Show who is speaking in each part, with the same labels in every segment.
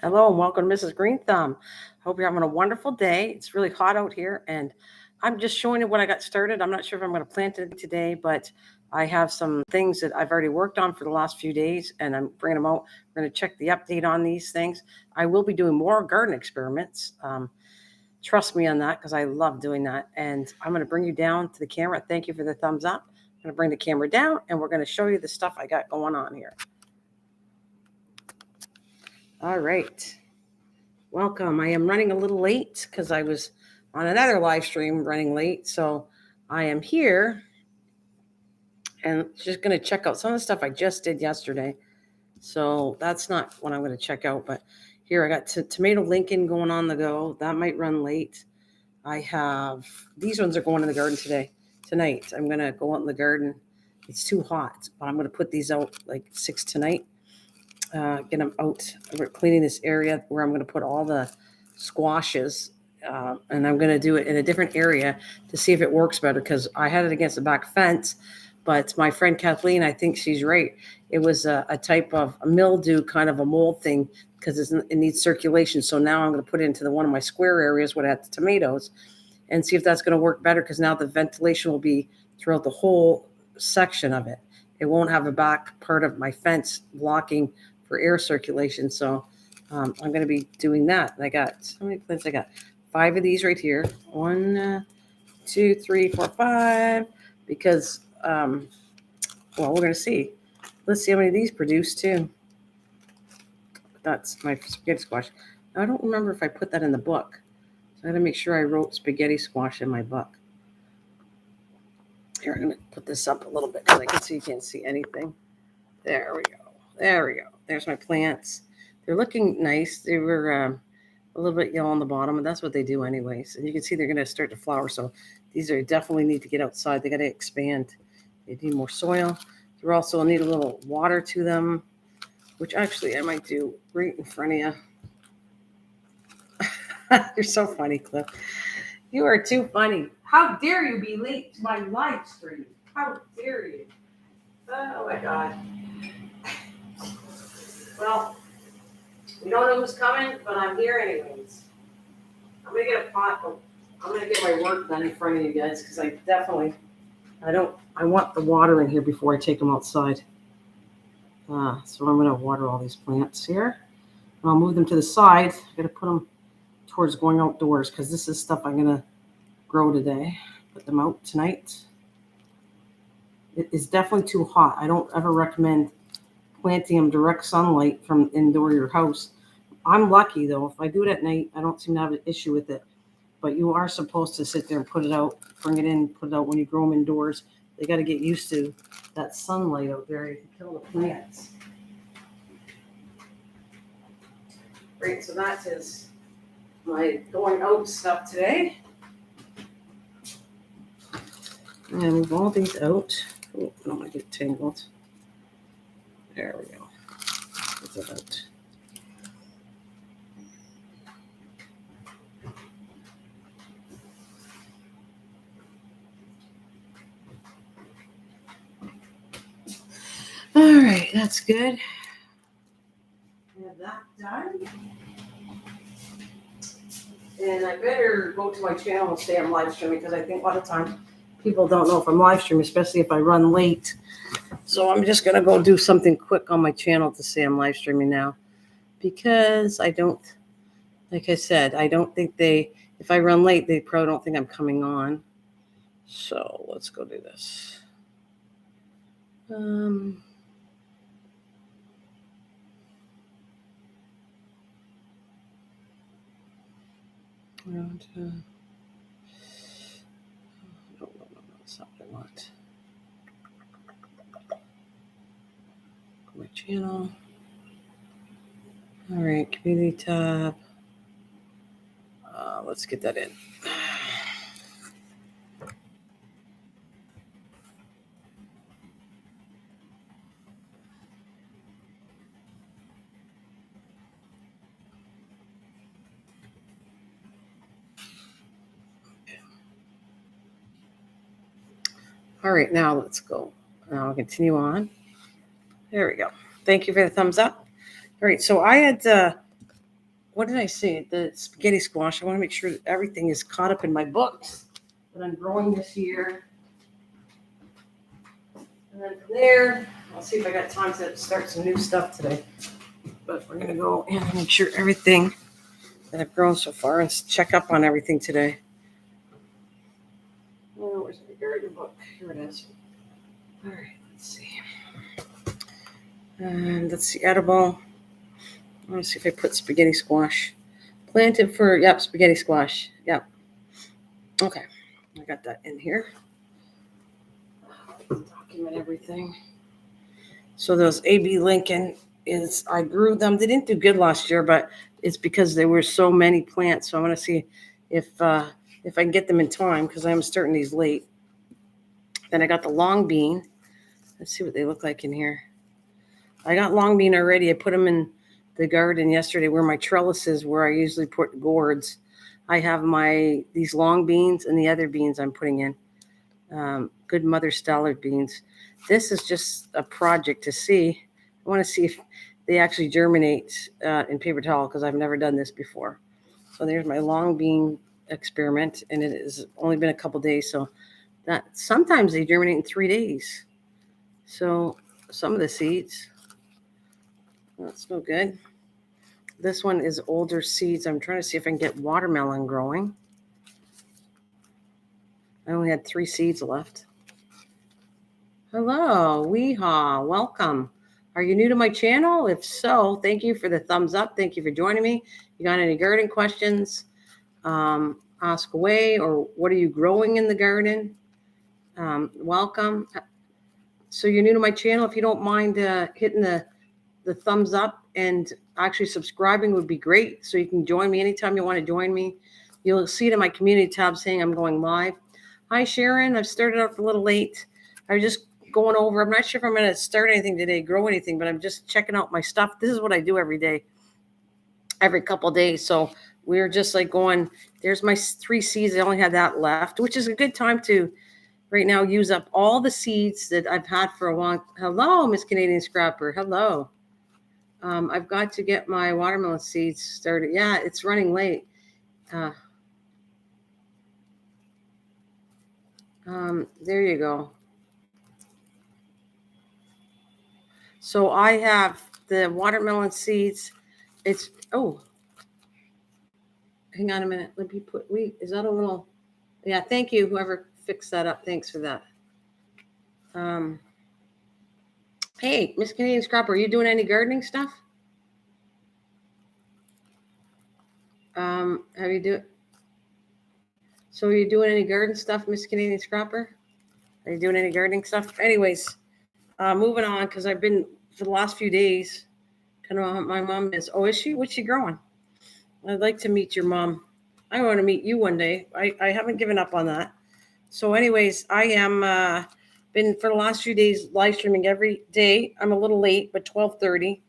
Speaker 1: Hello and welcome to Mrs. Green Thumb. Hope you're having a wonderful day. It's really hot out here and I'm just showing you what I got started. I'm not sure if I'm going to plant it today, but I have some things that I've already worked on for the last few days and I'm bringing them out. We're going to check the update on these things. I will be doing more garden experiments. Trust me on that because I love doing that. And I'm going to bring you down to the camera. Thank you for the thumbs up. I'm going to bring the camera down and we're going to show you the stuff I got going on here. All right. Welcome. I am running a little late because I was on another live stream running late. So I am here and just going to check out some of the stuff I just did yesterday. So that's not what I'm going to check out. But here I got tomato Lincoln going on the go. That might run late. I have, these ones are going in the garden tonight. I'm going to go out in the garden. It's too hot, but I'm going to put these out like 6 tonight. Get them out. We're cleaning this area where I'm going to put all the squashes, and I'm going to do it in a different area to see if it works better because I had it against the back fence, but my friend Kathleen, I think she's right. It was a type of a mildew, kind of a mold thing because it needs circulation. So now I'm going to put it into one of my square areas where I had the tomatoes and see if that's going to work better because now the ventilation will be throughout the whole section of it. It won't have a back part of my fence blocking for air circulation. So I'm going to be doing that. And I got, how many plants I got? 5 of these right here. 1, 2, 3, 4, 5. Because, well, we're going to see. Let's see how many of these produce too. That's my spaghetti squash. Now, I don't remember if I put that in the book. So I got to make sure I wrote spaghetti squash in my book. Here, I'm going to put this up a little bit because I can see you can't see anything. There we go. There we go. There's my plants. They're looking nice. They were a little bit yellow on the bottom, and that's what they do anyways. And you can see they're going to start to flower. So these are definitely need to get outside. They got to expand. They need more soil. They also need a little water to them, which actually I might do right in front of you. You're so funny, Cliff. You are too funny. How dare you be late to my live stream? How dare you? Oh, my God. Well, we don't know who's coming, but I'm here anyways. I'm going to get a pot. I'm going to get my work done in front of you guys because I want the water in here before I take them outside. So I'm going to water all these plants here. And I'll move them to the side. I'm going to put them towards going outdoors because this is stuff I'm going to grow today. Put them out tonight. It is definitely too hot. I don't ever recommend planting them direct sunlight from indoor your house. I'm lucky though. If I do it at night, I don't seem to have an issue with it. But you are supposed to sit there and put it out, bring it in, put it out when you grow them indoors. They got to get used to that sunlight out there. You can kill the plants. Great, so that is my going out stuff today. I'm going to move all these out. Oh, I don't want to get tangled. There we go. Get that out. All right, that's good. Have that done. And I better go to my channel and say I'm live streaming because I think a lot of times people don't know if I'm live streaming, especially if I run late. So I'm just going to go do something quick on my channel to say I'm live streaming now because I don't, like I said, I don't think if I run late, they probably don't think I'm coming on. So let's go do this. No, that's not what I want. My channel. All right, community tab. Let's get that in. All right, now let's go. Now I'll continue on. There we go. Thank you for the thumbs up. All right, so I had what did I say? The spaghetti squash. I want to make sure that everything is caught up in my books that I'm growing this year. And then from there, I'll see if I got time to start some new stuff today. But we're going to go and make sure everything that I've grown so far and check up on everything today. Oh, where's my garden book? Here it is. All right, let's see. And let's see, edible. I want to see if I put spaghetti squash. Planted for, yep, spaghetti squash. Yep. Okay, I got that in here. Document everything. So those AB Lincoln I grew them. They didn't do good last year, but it's because there were so many plants. So I want to see if I can get them in time because I'm starting these late. Then I got the long bean. Let's see what they look like in here. I got long bean already. I put them in the garden yesterday where my trellises, where I usually put gourds. I have these long beans and the other beans I'm putting in. Good Mother Stallard beans. This is just a project to see. I want to see if they actually germinate in paper towel because I've never done this before. So there's my long bean experiment, and it has only been a couple days. So that sometimes they germinate in 3 days. So some of the seeds, that's no good. This one is older seeds. I'm trying to see if I can get watermelon growing. I only had 3 seeds left. Hello, Weehaw, welcome. Are you new to my channel? If so, thank you for the thumbs up. Thank you for joining me. You got any garden questions? Ask away, or what are you growing in the garden? Welcome. So you're new to my channel. If you don't mind hitting the thumbs up and actually subscribing would be great. So you can join me anytime you want to join me. You'll see it in my community tab saying I'm going live. Hi, Sharon. I've started off a little late. I was just going over. I'm not sure if I'm going to start anything today, grow anything, but I'm just checking out my stuff. This is what I do every day, every couple of days. So we're just like going, there's my 3 seeds. I only had that left, which is a good time to right now use up all the seeds that I've had for a long. Hello, Miss Canadian Scrapper. Hello. I've got to get my watermelon seeds started. Yeah, it's running late. There you go. So I have the watermelon seeds. It's, oh, hang on a minute. Let me put, is that a little, yeah, thank you, whoever fixed that up. Thanks for that. Hey, Miss Canadian Scrapper, are you doing any gardening stuff? Have you do? So are you doing any garden stuff, Miss Canadian Scrapper? Are you doing any gardening stuff? Anyways, moving on, because I've been for the last few days. Kind of my mom is. Oh, is she? What's she growing? I'd like to meet your mom. I want to meet you one day. I haven't given up on that. So, anyways, I am been for the last few days live streaming every day. I'm a little late, but 12:30,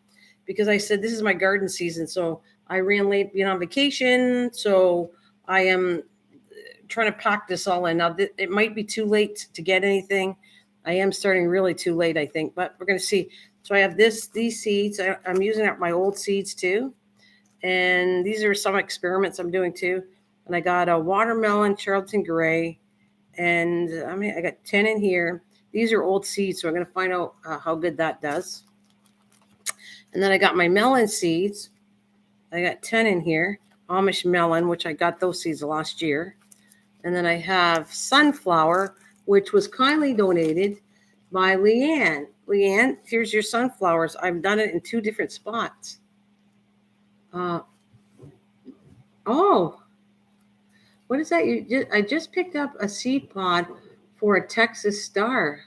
Speaker 1: because I said this is my garden season. So I ran late being on vacation. So I am trying to pack this all in. Now, it might be too late to get anything. I am starting really too late, I think, but we're going to see. So I have these seeds. I'm using up my old seeds too. And these are some experiments I'm doing too. And I got a watermelon, Charlton Gray. And I got 10 in here. These are old seeds, so I'm going to find out how good that does. And then I got my melon seeds. I got 10 in here. Amish melon, which I got those seeds last year. And then I have sunflower, which was kindly donated by Leanne. Leanne, here's your sunflowers. I've done it in 2 different spots. Oh, what is that? I just picked up a seed pod for a Texas star.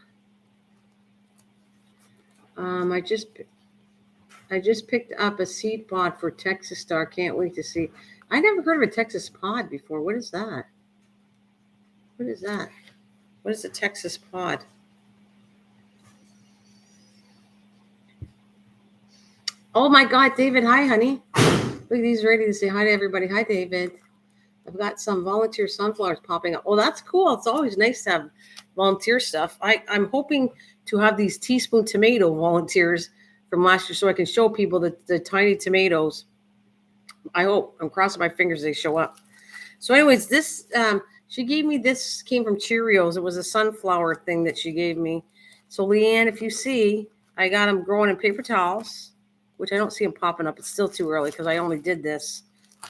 Speaker 1: I just picked up a seed pod for Texas star. Can't wait to see. I never heard of a Texas pod before. What is that? What is that? What is a Texas pod? Oh my God, David. Hi, honey. Look, he's ready to say hi to everybody. Hi, David. I've got some volunteer sunflowers popping up. Oh, that's cool. It's always nice to have volunteer stuff. I'm hoping to have these teaspoon tomato volunteers from last year so I can show people the tiny tomatoes. I hope. I'm crossing my fingers they show up. So, anyways, this she gave me this came from Cheerios. It was a sunflower thing that she gave me. So, Leanne, if you see, I got them growing in paper towels, which I don't see them popping up. It's still too early because I only did this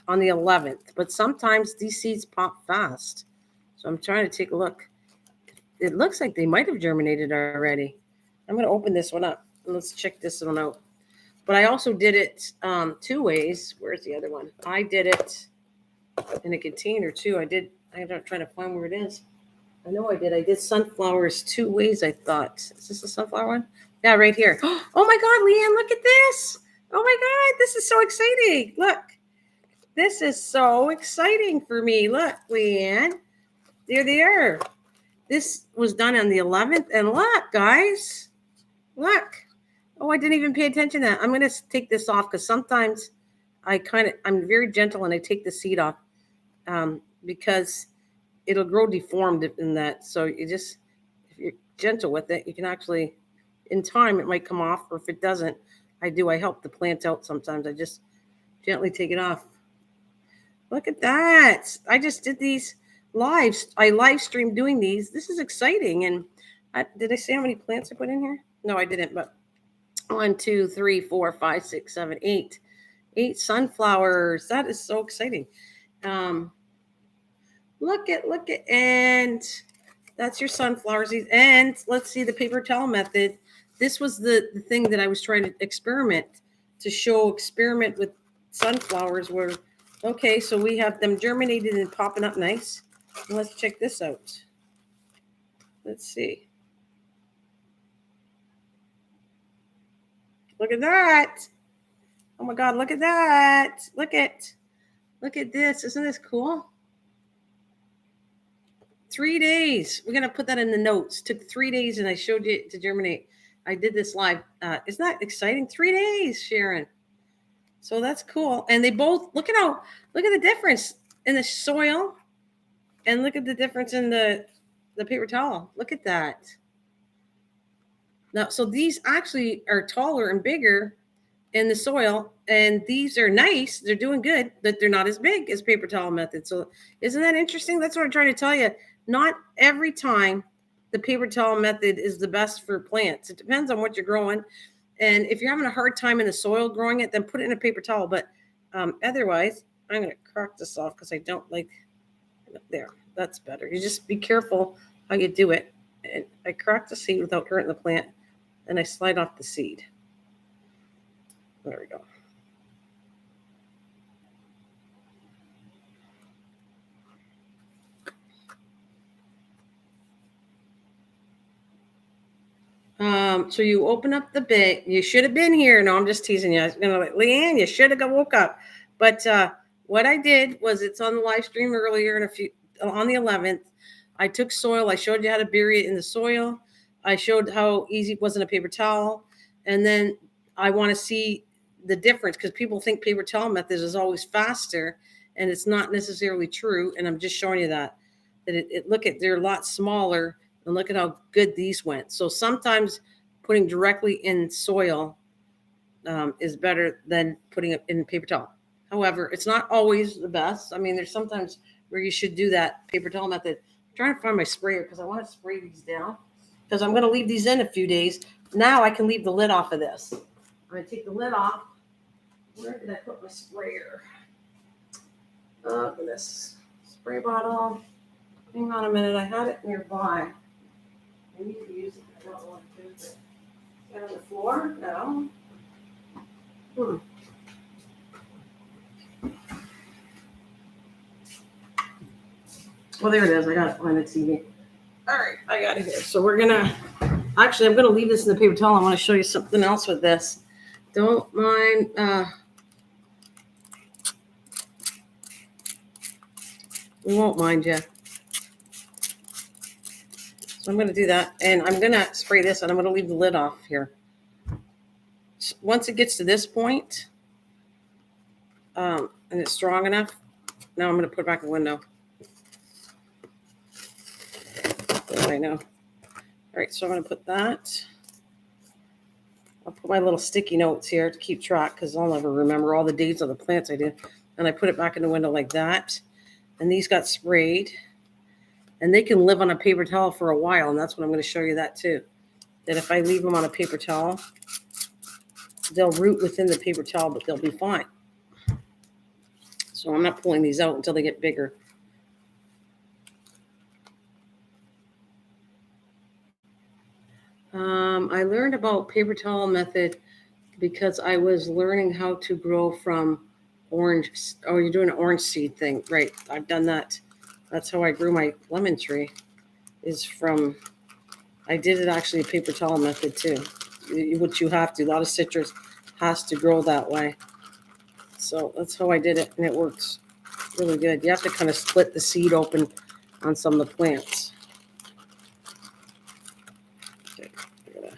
Speaker 1: on the 11th. But sometimes these seeds pop fast. So I'm trying to take a look. It looks like they might have germinated already. I'm going to open this one up. Let's check this one out. But I also did it 2 ways. Where's the other one? I did it in a container too. I'm trying to find where it is. I know I did. I did sunflowers 2 ways, I thought. Is this a sunflower one? Yeah, right here. Oh my God, Leanne, look at this. Oh my God, this is so exciting. Look, this is so exciting for me. Look, Leanne, there they are. This was done on the 11th. And look, guys, look. Oh, I didn't even pay attention to that. I'm going to take this off because sometimes I'm very gentle and I take the seed off because it'll grow deformed in that. So if you're gentle with it, you can actually, in time, it might come off. Or if it doesn't, I help the plant out sometimes. I just gently take it off. Look at that. I just did these lives. I live streamed doing these. This is exciting. And did I say how many plants I put in here? No, I didn't. But 1, 2, 3, 4, 5, 6, 7, 8. 8 sunflowers. That is so exciting. Look at, and that's your sunflowers. And let's see the paper towel method. This was the thing that I was trying to experiment with sunflowers where, okay, so we have them germinated and popping up nice. And let's check this out. Let's see. Look at that. Oh my God, look at that. Look at this. Isn't this cool? 3 days. We're going to put that in the notes. Took 3 days and I showed you to germinate. I did this live. Isn't that exciting? 3 days, Sharon. So that's cool. And they both, look at the difference in the soil and look at the difference in the paper towel. Look at that. Now, so these actually are taller and bigger in the soil, and these are nice. They're doing good, but they're not as big as paper towel method. So isn't that interesting? That's what I'm trying to tell you. Not every time the paper towel method is the best for plants. It depends on what you're growing. And if you're having a hard time in the soil growing it, then put it in a paper towel. But otherwise, I'm going to crack this off because I don't like, there, that's better. You just be careful how you do it. And I crack the seed without hurting the plant, and I slide off the seed. There we go. So you open up the bag. You should have been here. No, I'm just teasing you. I was gonna like, Leanne, you should have woke up. But what I did was, it's on the live stream earlier on the 11th. I took soil. I showed you how to bury it in the soil. I showed how easy it was in a paper towel. And then I want to see the difference because people think paper towel method is always faster, and it's not necessarily true. And I'm just showing you that they're a lot smaller, and look at how good these went. So sometimes putting directly in soil is better than putting it in paper towel. However, it's not always the best. I mean, there's sometimes where you should do that paper towel method. I'm trying to find my sprayer because I want to spray these down because I'm going to leave these in a few days. Now I can leave the lid off of this. I'm going to take the lid off. Where did I put my sprayer? Oh, goodness. Spray bottle. Hang on a minute. I had it nearby. I need to use it. I don't want to use it. Is it on the floor? No. Well, there it is. I got it on the TV. All right, I got it here. So I'm going to leave this in the paper towel. I want to show you something else with this. Don't mind. We won't mind you. So I'm going to do that. And I'm going to spray this, and I'm going to leave the lid off here. Once it gets to this point, and it's strong enough, now I'm going to put it back in the window. I know. All right, so I'm going to put that. I'll put my little sticky notes here to keep track because I'll never remember all the dates of the plants I did. and I put it back in the window like that. And these got sprayed. And they can live on a paper towel for a while, and that's what I'm going to show you that too. That if I leave them on a paper towel, they'll root within the paper towel, but they'll be fine. So I'm not pulling these out until they get bigger. I learned about paper towel method because I was learning how to grow from orange. Oh, you're doing an orange seed thing. Right. I've done that. That's how I grew my lemon tree, is from, I did it actually a paper towel method too, which you have to. A lot of citrus has to grow that way. So that's how I did it, and it works really good. You have to kind of split the seed open on some of the plants. Okay, I gotta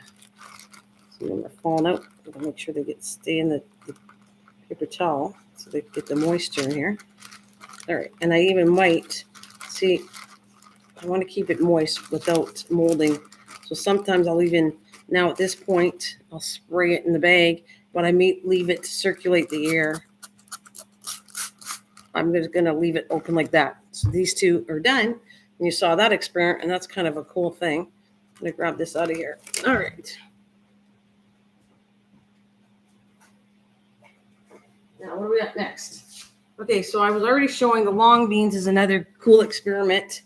Speaker 1: see when they're falling out. I gotta make sure they stay in the paper towel so they get the moisture in here. All right, and I even might see. I want to keep it moist without molding. So sometimes I'll even, now at this point, I'll spray it in the bag, but I may leave it to circulate the air. I'm just going to leave it open like that. So these two are done. And you saw that experiment, and that's kind of a cool thing. I'm going to grab this out of here. All right. Now, what do we got next? Okay, so I was already showing the long beans is another cool experiment.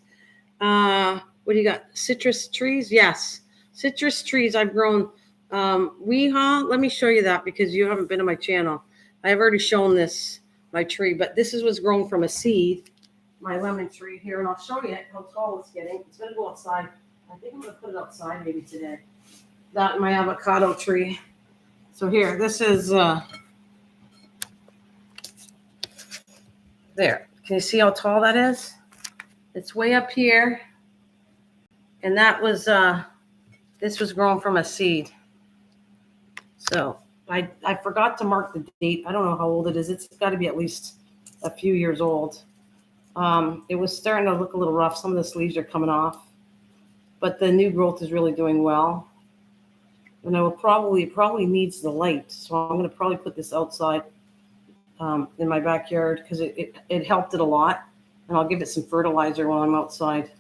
Speaker 1: What do you got? Citrus trees? Yes. Citrus trees I've grown. Let me show you that because you haven't been to my channel. I've already shown this, my tree, but this was grown from a seed, my lemon tree here, and I'll show you how tall it's getting. It's going to go outside. I think I'm going to put it outside maybe today. That and my avocado tree. So here, this is, there. Can you see how tall that is? It's way up here. And that was, this was grown from a seed. So I forgot to mark the date. I don't know how old it is. It's got to be at least a few years old. It was starting to look a little rough. Some of the leaves are coming off. But the new growth is really doing well. And it probably needs the light. So I'm going to probably put this outside in my backyard because it helped it a lot. And I'll give it some fertilizer while I'm outside.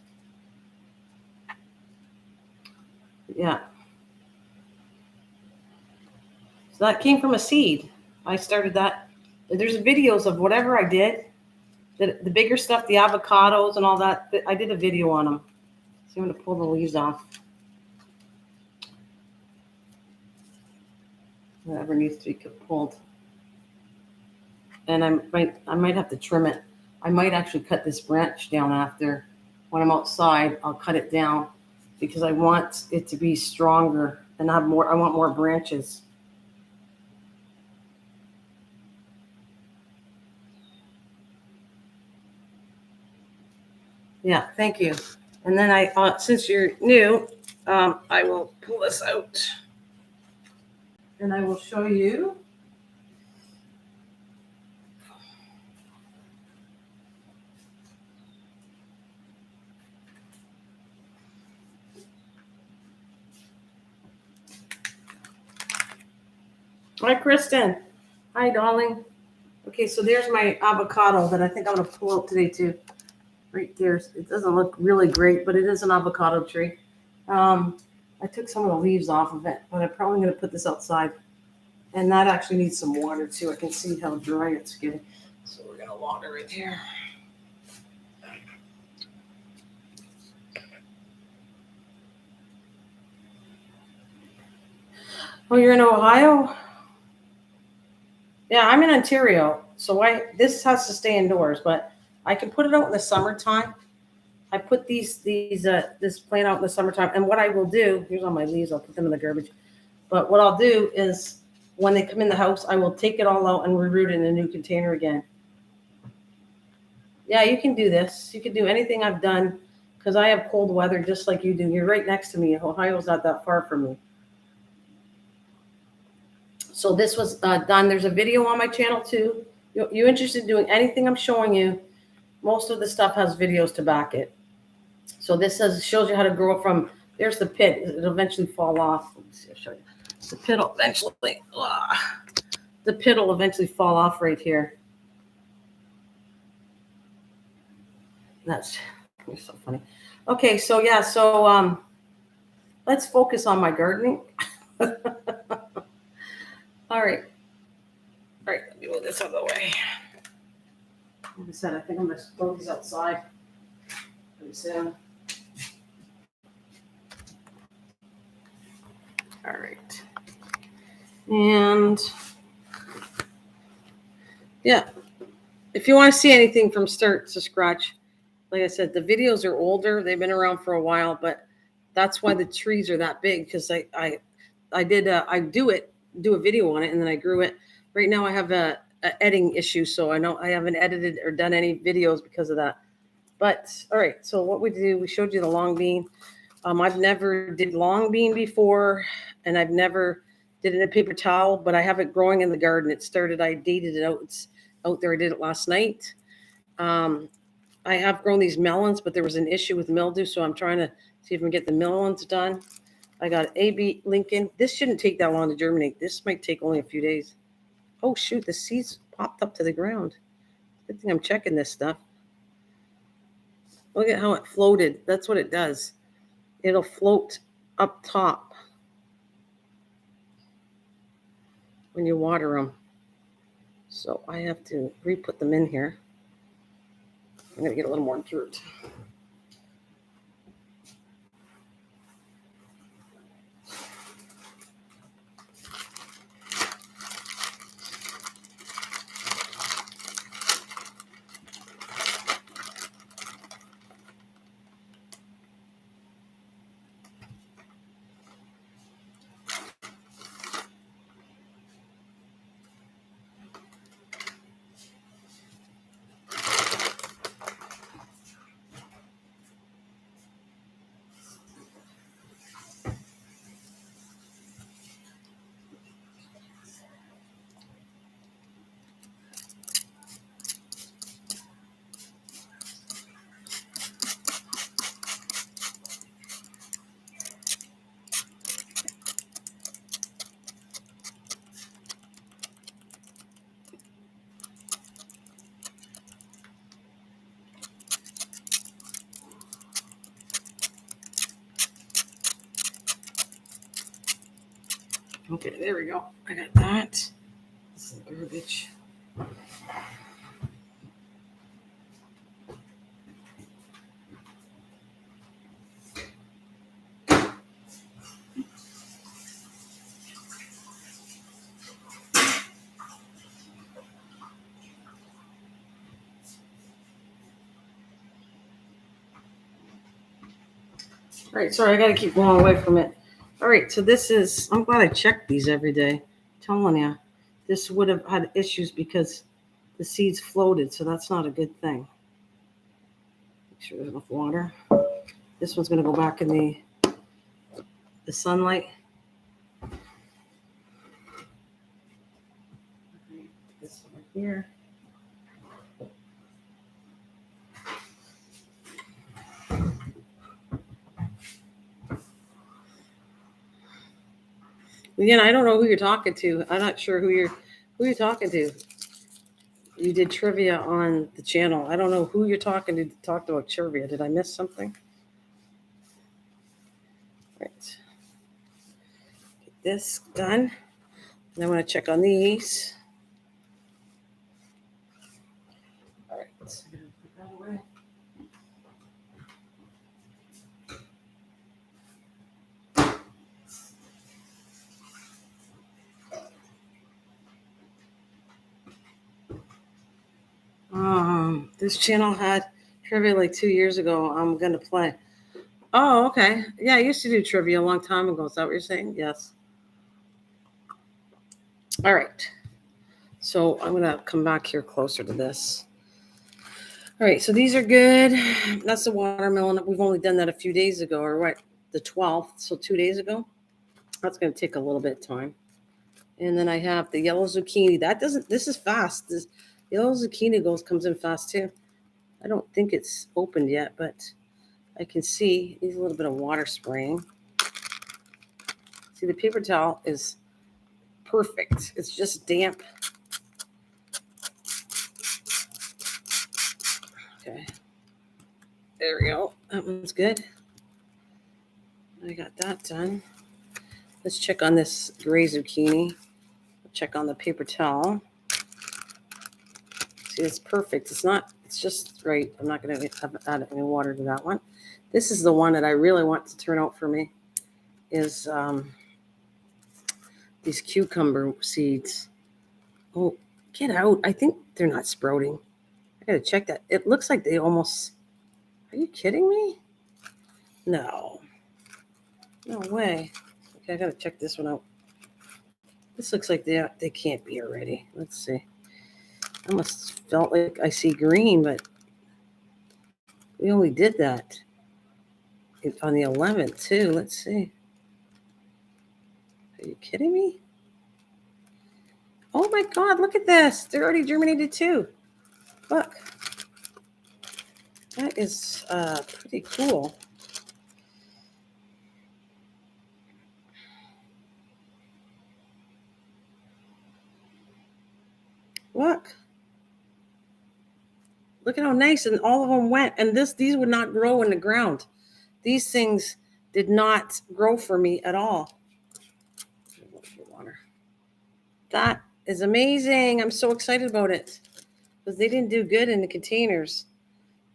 Speaker 1: Yeah. So that came from a seed. I started that. There's videos of whatever I did. The bigger stuff, the avocados and all that. I did a video on them. So I'm going to pull the leaves off. Whatever needs to be pulled. And I might have to trim it. I might actually cut this branch down after. When I'm outside, I'll cut it down because I want it to be stronger and have more. I want more branches. Yeah, thank you. And then I thought, since you're new, I will pull this out and I will show you. Hi, Kristen. Hi, darling. Okay, so there's my avocado that I think I'm going to pull out today too. Right there. It doesn't look really great, but it is an avocado tree. I took some of the leaves off of it, but I'm probably going to put this outside. And that actually needs some water too. I can see how dry it's getting. So we're going to water it here. Oh, you're in Ohio? Yeah, I'm in Ontario. So this has to stay indoors, but I can put it out in the summertime. I put this plant out in the summertime. And what I will do, here's all my leaves. I'll put them in the garbage. But what I'll do is when they come in the house, I will take it all out and reroot it in a new container again. Yeah, you can do this. You can do anything I've done because I have cold weather just like you do. You're right next to me. Ohio's not that far from me. So this was done. There's a video on my channel too. You're interested in doing anything I'm showing you, most of the stuff has videos to back it. So this shows you how to grow from, there's the pit. It'll eventually fall off. Let me see, I'll show you. The pit will eventually fall off right here. That's so funny. Okay, so yeah, so let's focus on my gardening. All right. All right, let me move this out of the way. Like I said, I think I'm going to throw these outside pretty soon. All right. And yeah, if you want to see anything from start to scratch, like I said, the videos are older. They've been around for a while, but that's why the trees are that big, because I do a video on it, and then I grew it. Right now I have a editing issue, so I know I haven't edited or done any videos because of that. But all right, so what we do, we showed you the long bean. I've never did long bean before, and I've never did it in a paper towel, but I have it growing in the garden. It started, I dated it out. It's out there. I did it last night. Um, I have grown these melons, but there was an issue with mildew, so I'm trying to see if I can get the melons done. I got AB Lincoln. This shouldn't take that long to germinate. This might take only a few days. Oh, shoot, the seeds popped up to the ground. Good thing I'm checking this stuff. Look at how it floated. That's what it does. It'll float up top when you water them. So I have to re-put them in here. I'm going to get a little more dirt. Okay, there we go. I got that. This is garbage. All right, sorry, I got to keep going away from it. All right, so this is, I'm glad I checked these every day. I'm telling you, this would have had issues because the seeds floated, so that's not a good thing. Make sure there's enough water. This one's going to go back in the sunlight. This one right here. Again, I don't know who you're talking to. I'm not sure who you're talking to. You did trivia on the channel. I don't know who you're talking to talked about trivia. Did I miss something? Right. Get this done. And I want to check on these. All right. So I'm going to put that away. This channel had trivia like 2 years ago. I'm gonna play. Oh, okay. Yeah, I used to do trivia a long time ago. Is that what you're saying? Yes. All right. So I'm gonna come back here closer to this. All right. So these are good. That's the watermelon. We've only done that a few days ago, or what? The 12th. So 2 days ago. That's gonna take a little bit of time. And then I have the yellow zucchini. This is fast. This yellow zucchini comes in fast too. I don't think it's opened yet, but I can see needs a little bit of water spraying. See, the paper towel is perfect. It's just damp. Okay. There we go. That one's good. I got that done. Let's check on this gray zucchini. Check on the paper towel. See, it's perfect. It's just right. I'm not going to add any water to that one. This is the one that I really want to turn out for me, is these cucumber seeds. Oh, get out. I think they're not sprouting. I got to check that. It looks like they almost... Are you kidding me? No. No way. Okay, I got to check this one out. This looks like they can't be already. Let's see. I almost felt like I see green, but we only did that on the 11th too. Let's see. Are you kidding me? Oh my God, look at this. They're already germinated too. Look. That is pretty cool. Look. Look at how nice, and all of them went. And these would not grow in the ground. These things did not grow for me at all. That is amazing. I'm so excited about it because they didn't do good in the containers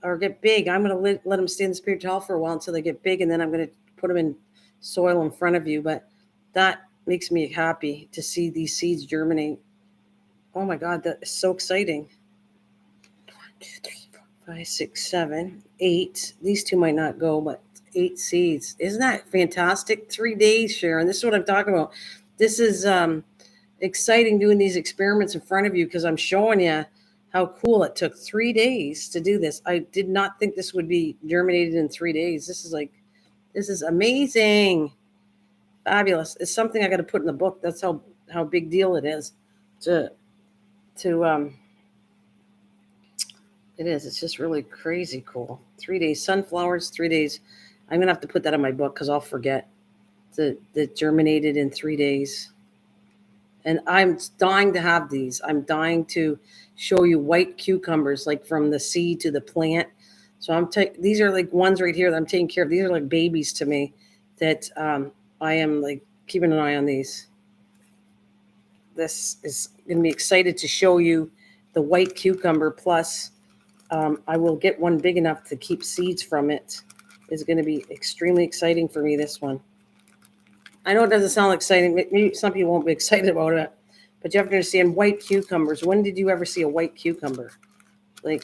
Speaker 1: or get big. I'm going to let them stay in the paper towel for a while until they get big, and then I'm going to put them in soil in front of you. But that makes me happy to see these seeds germinate. Oh my God, that is so exciting. 1, 2, 3, 4, 5, 6, 7, 8. These two might not go, but 8 seeds. Isn't that fantastic? 3 days, Sharon. This is what I'm talking about. This is exciting doing these experiments in front of you because I'm showing you how cool it took 3 days to do this. I did not think this would be germinated in 3 days. This is amazing. Fabulous. It's something I got to put in the book. That's how big deal it is it is. It's just really crazy cool. 3 days. Sunflowers, 3 days. I'm going to have to put that in my book because I'll forget that germinated in 3 days. And I'm dying to have these. I'm dying to show you white cucumbers, like from the seed to the plant. So these are like ones right here that I'm taking care of. These are like babies to me that I am like keeping an eye on these. This is going to be excited to show you the white cucumber. Plus, I will get one big enough to keep seeds from it. It's going to be extremely exciting for me, this one. I know it doesn't sound exciting. Maybe some people won't be excited about it, but you have to understand white cucumbers. When did you ever see a white cucumber? Like,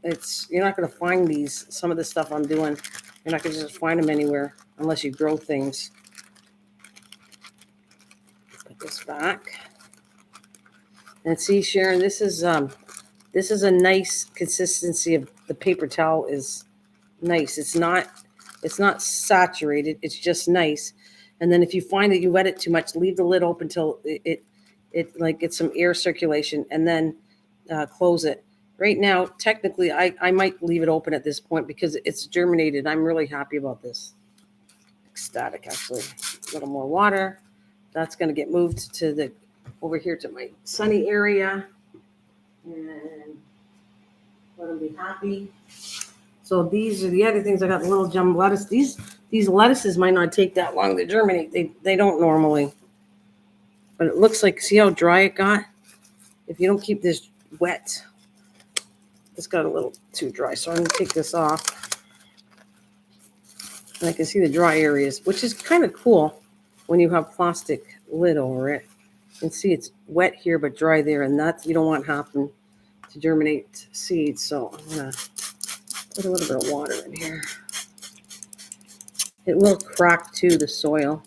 Speaker 1: you're not going to find these. Some of the stuff I'm doing, you're not going to just find them anywhere unless you grow things. Put this back. And see, Sharon, this is a nice consistency of the paper towel is nice. It's not saturated. It's just nice. And then if you find that you wet it too much, leave the lid open till it like gets some air circulation, and then close it. Right now, technically, I might leave it open at this point because it's germinated. I'm really happy about this. Ecstatic, actually. A little more water. That's going to get moved to over here to my sunny area, and let them be happy. So these are the other things. I got the little jumbo lettuce. These lettuces might not take that long to germinate. They don't normally. But it looks like, see how dry it got? If you don't keep this wet, it's got a little too dry. So I'm going to take this off. And I can see the dry areas, which is kind of cool when you have plastic lid over it. You can see it's wet here but dry there, and that you don't want happen to germinate seeds. So I'm going to put a little bit of water in here. It will crack to the soil.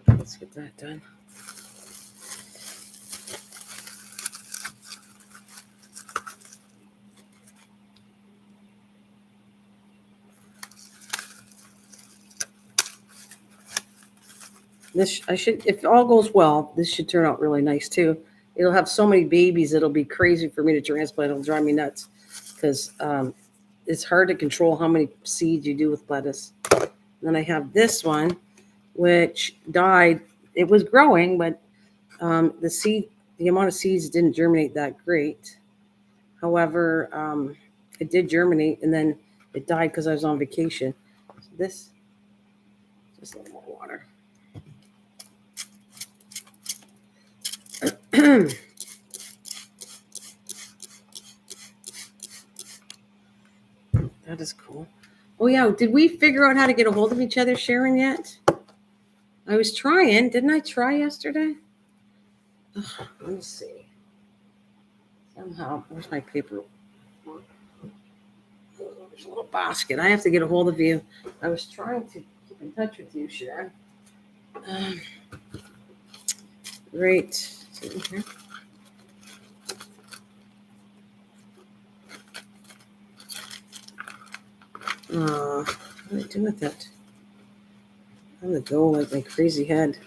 Speaker 1: Let's get that done. If all goes well, this should turn out really nice too. It'll have so many babies, it'll be crazy for me to transplant. It'll drive me nuts because it's hard to control how many seeds you do with lettuce. And then I have this one, which died. It was growing, but the seed, the amount of seeds didn't germinate that great. However, it did germinate, and then it died because I was on vacation. So this, just a little more water. That is cool. Oh yeah, did we figure out how to get a hold of each other, Sharon, yet? I was trying. Didn't I try yesterday? Ugh, let me see. Somehow, where's my paper? There's a little basket. I have to get a hold of you. I was trying to keep in touch with you, Sharon. Great. Here. What do I do with it? I'm gonna go like my crazy head.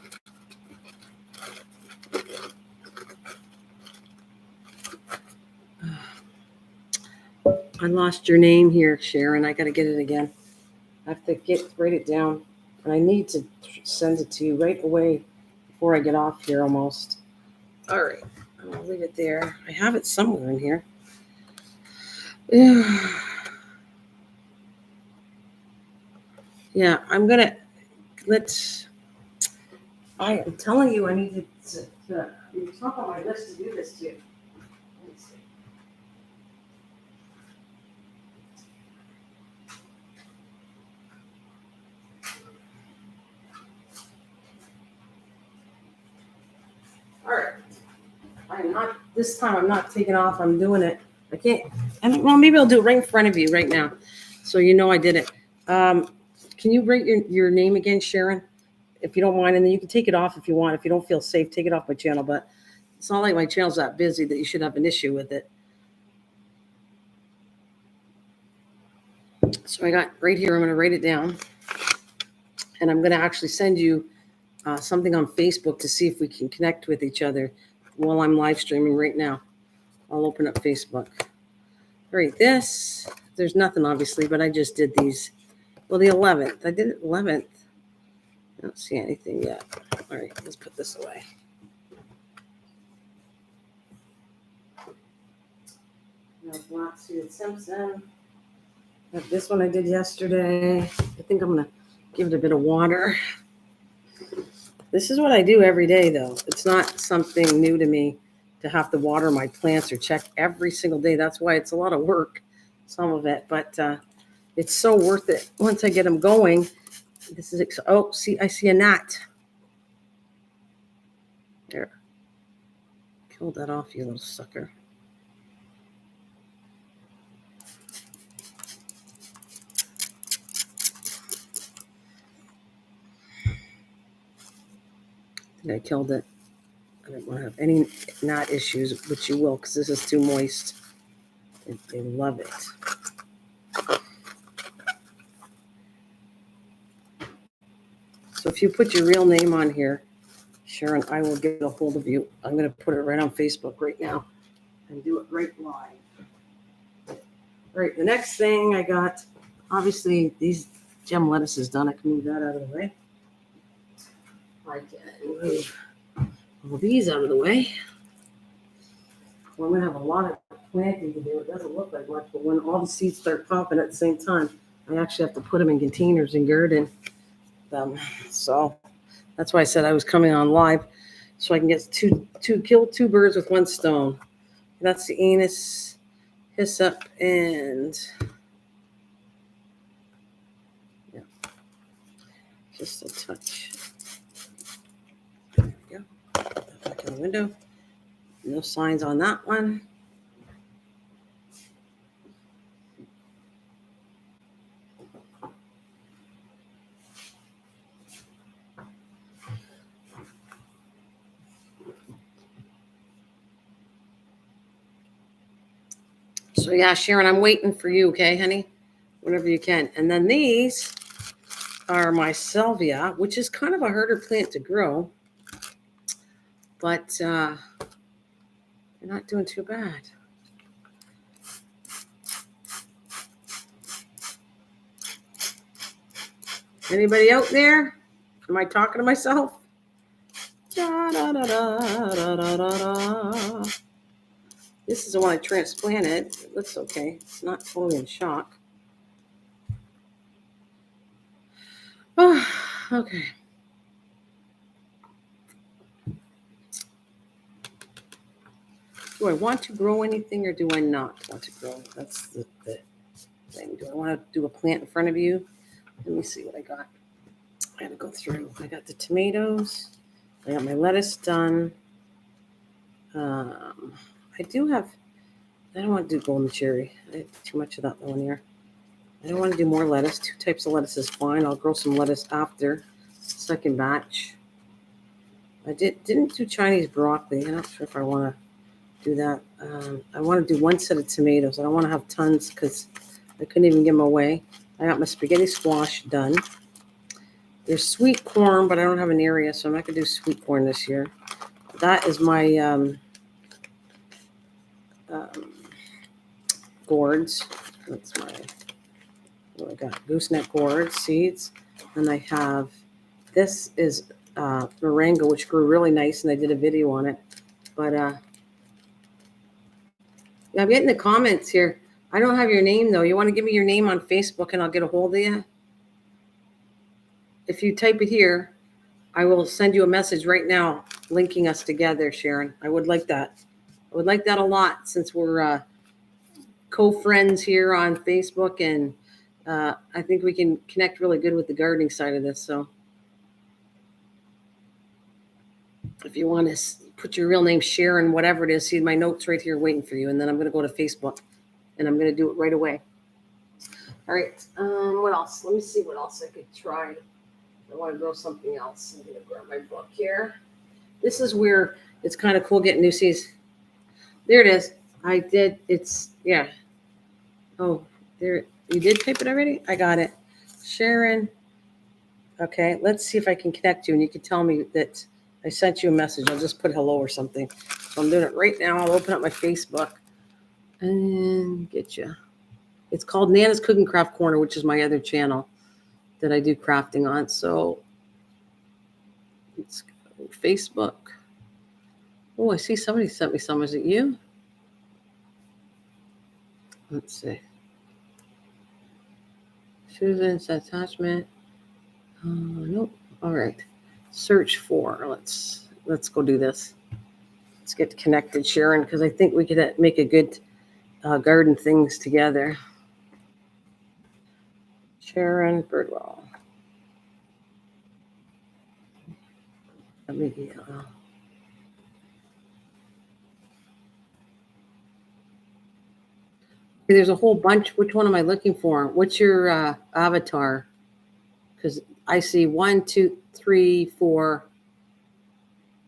Speaker 1: I lost your name here, Sharon. I gotta get it again. I have to write it down, and I need to send it to you right away before I get off here almost. All right, I'm gonna leave it there. I have it somewhere in here. Yeah, I'm gonna I am telling you, I need to it's not on my list to do this too. Let's see. All right. This time I'm not taking off. I'm doing it. I can't. And well, maybe I'll do it right in front of you right now. So you know I did it. Can you write your name again, Sharon? If you don't mind, and then you can take it off if you want. If you don't feel safe, take it off my channel. But it's not like my channel's that busy that you should have an issue with it. So I got right here. I'm going to write it down. And I'm going to actually send you something on Facebook to see if we can connect with each other while I'm live streaming right now. I'll open up Facebook. All right, there's nothing obviously, but I just did these. Well, the 11th. I did it 11th. I don't see anything yet. All right, let's put this away. Now, Black Seeded Simpson. This one I did yesterday. I think I'm going to give it a bit of water. This is what I do every day, though. It's not something new to me to have to water my plants or check every single day. That's why it's a lot of work, some of it. But it's so worth it once I get them going. This is see, I see a gnat. There. Kill that off, you little sucker. I killed it. I don't want to have any gnat issues, which you will, because this is too moist. They love it. So if you put your real name on here, Sharon, I will get a hold of you. I'm going to put it right on Facebook right now and do it right live. All right, the next thing I got, obviously, these gem lettuce is done. I can move that out of the way. I can move all these out of the way. Well, I'm going to have a lot of planting to do. It doesn't look like much, but when all the seeds start popping at the same time, I actually have to put them in containers and garden them. So that's why I said I was coming on live, so I can get kill two birds with one stone. That's the anise, hyssop, and yeah, just a touch. There we go. Put that back in the window. No signs on that one. So yeah, Sharon, I'm waiting for you, okay, honey? Whenever you can. And then these are my Salvia, which is kind of a harder plant to grow, but they're not doing too bad. Anybody out there? Am I talking to myself? Da, da, da, da, da, da, da. This is the one I transplanted. It looks okay. It's not totally in shock. Oh, okay. Do I want to grow anything or do I not want to grow? That's the thing. Do I want to do a plant in front of you? Let me see what I got. I got to go through. I got the tomatoes. I got my lettuce done. I do have, I don't want to do golden cherry. I have too much of that one here. I don't want to do more lettuce. 2 types of lettuce is fine. I'll grow some lettuce after second batch. I didn't do Chinese broccoli. I'm not sure if I want to do that. I want to do 1 set of tomatoes. I don't want to have tons because I couldn't even give them away. I got my spaghetti squash done. There's sweet corn, but I don't have an area, so I'm not going to do sweet corn this year. That is my gourds. That's my, what I got, gooseneck gourd seeds. And I have, this is moringa, which grew really nice, and I did a video on it. But I'm getting the comments here. I don't have your name, though. You want to give me your name on Facebook, and I'll get a hold of you? If you type it here, I will send you a message right now linking us together, Sharon. I would like that. I would like that a lot since we're co-friends here on Facebook, and I think we can connect really good with the gardening side of this. So if you want to put your real name, Sharon, whatever it is, see my notes right here waiting for you, and then I'm going to go to Facebook, and I'm going to do it right away. All right. What else? Let me see what else I could try. I want to grow something else. I'm going to grab my book here. This is where it's kind of cool getting new seeds. There it is. I did. It's, yeah. Oh, there. You did type it already? I got it. Sharon. Okay. Let's see if I can connect you, and you can tell me that I sent you a message. I'll just put hello or something. So I'm doing it right now. I'll open up my Facebook and get you. It's called Nana's Cooking Craft Corner, which is my other channel that I do crafting on. So let's go Facebook. Oh, I see somebody sent me some. Is it you? Let's see. Susan's attachment. Nope. All right. Search for. Let's go do this. Let's get connected, Sharon, because I think we could make a good garden things together. Sharon Birdwell. Let me. There's a whole bunch. Which one am I looking for? What's your avatar? Because I see 1, 2, 3, 4.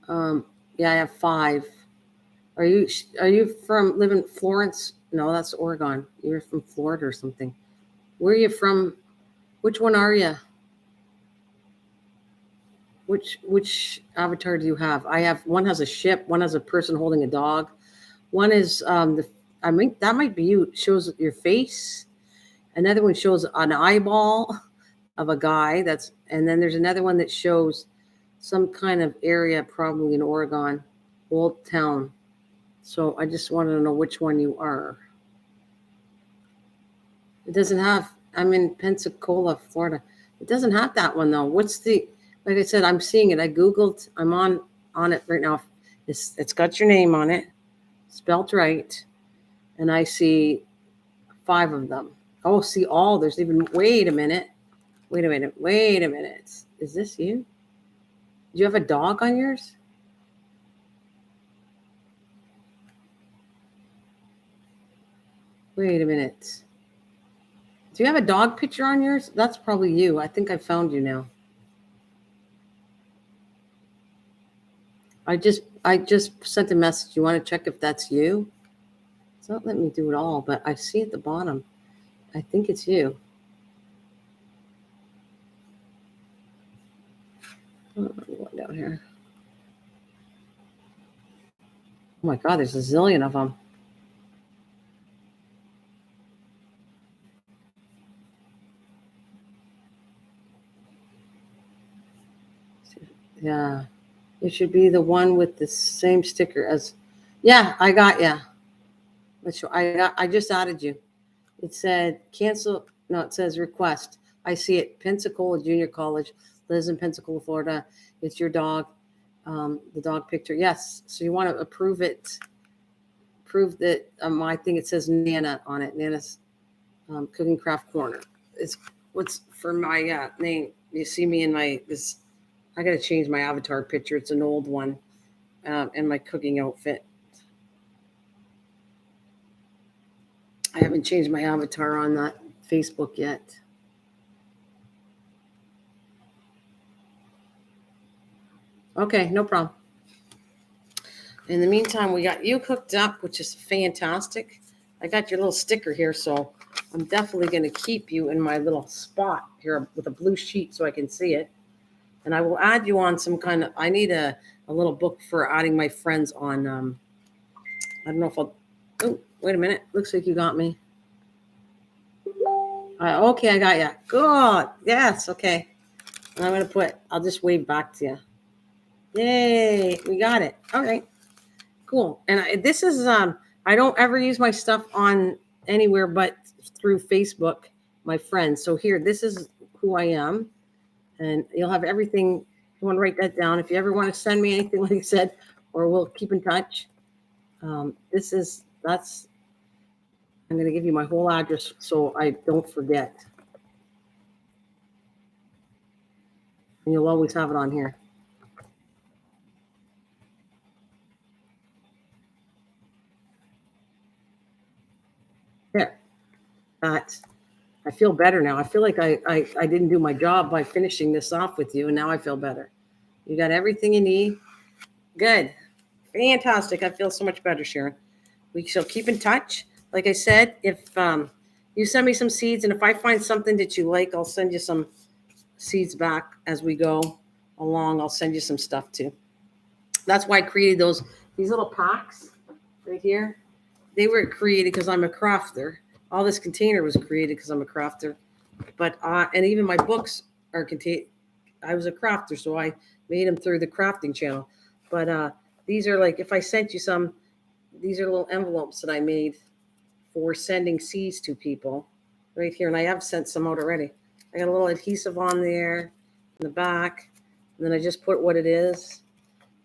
Speaker 1: Yeah, I have 5. Are you from live in Florence? No, that's Oregon. You're from Florida or something. Where are you from? Which one are you? Which avatar do you have? I have one has a ship, one has a person holding a dog. One is I think that might be you. It shows your face. Another one shows an eyeball of a guy. And then there's another one that shows some kind of area, probably in Oregon, old town. So I just wanted to know which one you are. It doesn't have, I'm in Pensacola, Florida. It doesn't have that one though. What's the, like I said, I'm seeing it. I Googled, I'm on it right now. It's got your name on it, spelt right. And I see 5 of them. Oh, see all, there's even, wait a minute. Is this you? Do you have a dog on yours? Wait a minute. Do you have a dog picture on yours? That's probably you. I think I found you now. I just sent a message. You want to check if that's you? It's not letting me do it all, but I see at the bottom. I think it's you. Oh, down here. Oh my God, there's a zillion of them. Yeah. It should be the one with the same sticker as. Yeah, I got ya. I just added you. It said cancel. No, it says request. I see it. Pensacola Junior College, lives in Pensacola, Florida. It's your dog. The dog picture. Yes. So you want to approve it. Prove that I think it says Nana on it. Nana's Cooking Craft Corner. It's what's for my name. You see me in my this. I got to change my avatar picture. It's an old one in my cooking outfit. I haven't changed my avatar on that Facebook yet. Okay, no problem. In the meantime, we got you hooked up, which is fantastic. I got your little sticker here, so I'm definitely going to keep you in my little spot here with a blue sheet so I can see it. And I will add you on some kind of, I need a little book for adding my friends on. I don't know if I'll, oh, wait a minute. Looks like you got me. Okay, I got you. Good. Yes, okay. And I'm going to I'll just wave back to you. Yay, we got it. All right, cool. And this is, I don't ever use my stuff on anywhere but through Facebook, my friends. So here, this is who I am. And you'll have everything. You want to write that down. If you ever want to send me anything, like I said, or we'll keep in touch. I'm going to give you my whole address so I don't forget. And you'll always have it on here. There. I feel better now. I feel like I didn't do my job by finishing this off with you, and now I feel better. You got everything you need. Good. Fantastic. I feel so much better, Sharon. We shall keep in touch. Like I said, if you send me some seeds, and if I find something that you like, I'll send you some seeds back as we go along. I'll send you some stuff too. That's why I created these little packs right here. They were created because I'm a crafter. All this container was created because I'm a crafter. But and even my books are contained. I was a crafter, so I made them through the crafting channel. But these are like, if I sent you some, these are little envelopes that I made for sending seeds to people right here. And I have sent some out already. I got a little adhesive on there in the back. And then I just put what it is.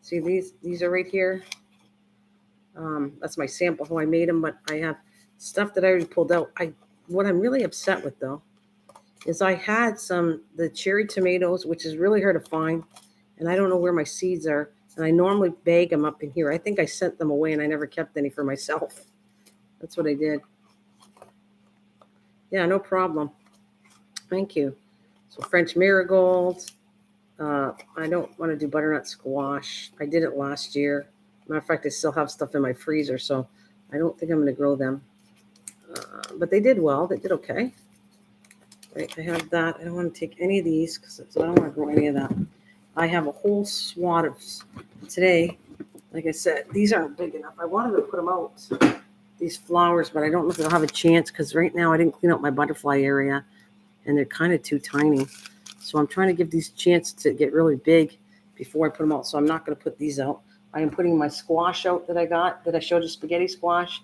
Speaker 1: See, these are right here. That's my sample, how I made them. But I have stuff that I already pulled out. What I'm really upset with, though, is I had the cherry tomatoes, which is really hard to find. And I don't know where my seeds are. And I normally bag them up in here. I think I sent them away and I never kept any for myself. That's what I did. Yeah, no problem. Thank you. So French marigolds. I don't want to do butternut squash. I did it last year. Matter of fact, I still have stuff in my freezer, so I don't think I'm going to grow them. But they did well. They did okay. Right, I have that. I don't want to take any of these because I don't want to grow any of that. I have a whole swat of today. Like I said, these aren't big enough. I wanted to put them out, these flowers, but I don't know if they'll have a chance because right now I didn't clean out my butterfly area and they're kind of too tiny. So I'm trying to give these a chance to get really big before I put them out. So I'm not going to put these out. I am putting my squash out that I showed you, spaghetti squash.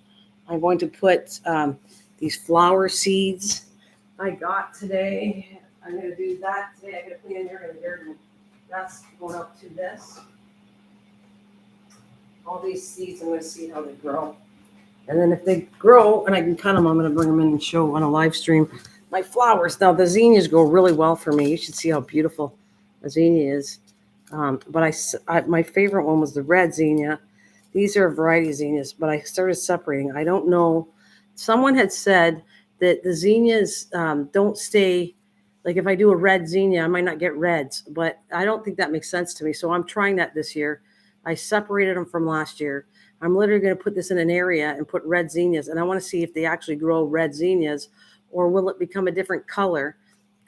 Speaker 1: I'm going to put these flower seeds I got today. I'm going to do that today. I'm going to put in there in the garden. That's going up to this. All these seeds, I'm going to see how they grow. And then if they grow and I can cut them, I'm going to bring them in and show on a live stream my flowers. Now, the zinnias grow really well for me. You should see how beautiful a zinnia is. But my favorite one was the red zinnia. These are a variety of zinnias, but I started separating. I don't know. Someone had said that the zinnias don't stay. Like if I do a red zinnia, I might not get reds, but I don't think that makes sense to me. So I'm trying that this year. I separated them from last year. I'm literally going to put this in an area and put red zinnias, and I want to see if they actually grow red zinnias, or will it become a different color,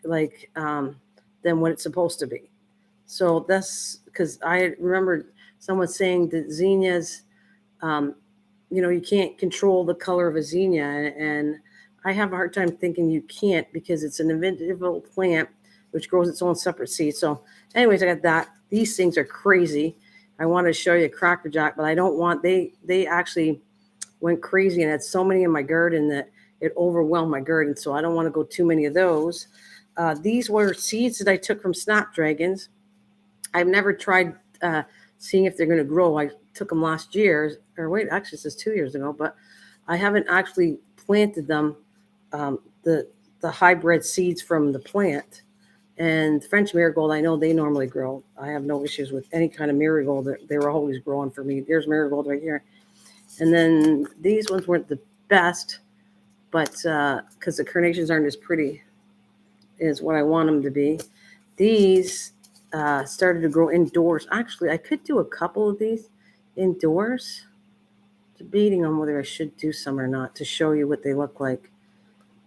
Speaker 1: like than what it's supposed to be. So that's because I remember someone saying that zinnias, you can't control the color of a zinnia, and I have a hard time thinking you can't because it's an individual plant which grows its own separate seed. So anyways, I got that. These things are crazy. I wanted to show you Cracker Jack, but I don't want, they actually went crazy and had so many in my garden that it overwhelmed my garden. So I don't want to go too many of those. These were seeds that I took from snapdragons. I've never tried seeing if they're going to grow. I took them last year, or wait, actually it says 2 years ago, but I haven't actually planted them, the hybrid seeds from the plant. And French marigold, I know they normally grow. I have no issues with any kind of marigold. They were always growing for me. There's marigold right here. And then these ones weren't the best, but because the carnations aren't as pretty as what I want them to be. These started to grow indoors. Actually, I could do a couple of these indoors. Debating on whether I should do some or not to show you what they look like.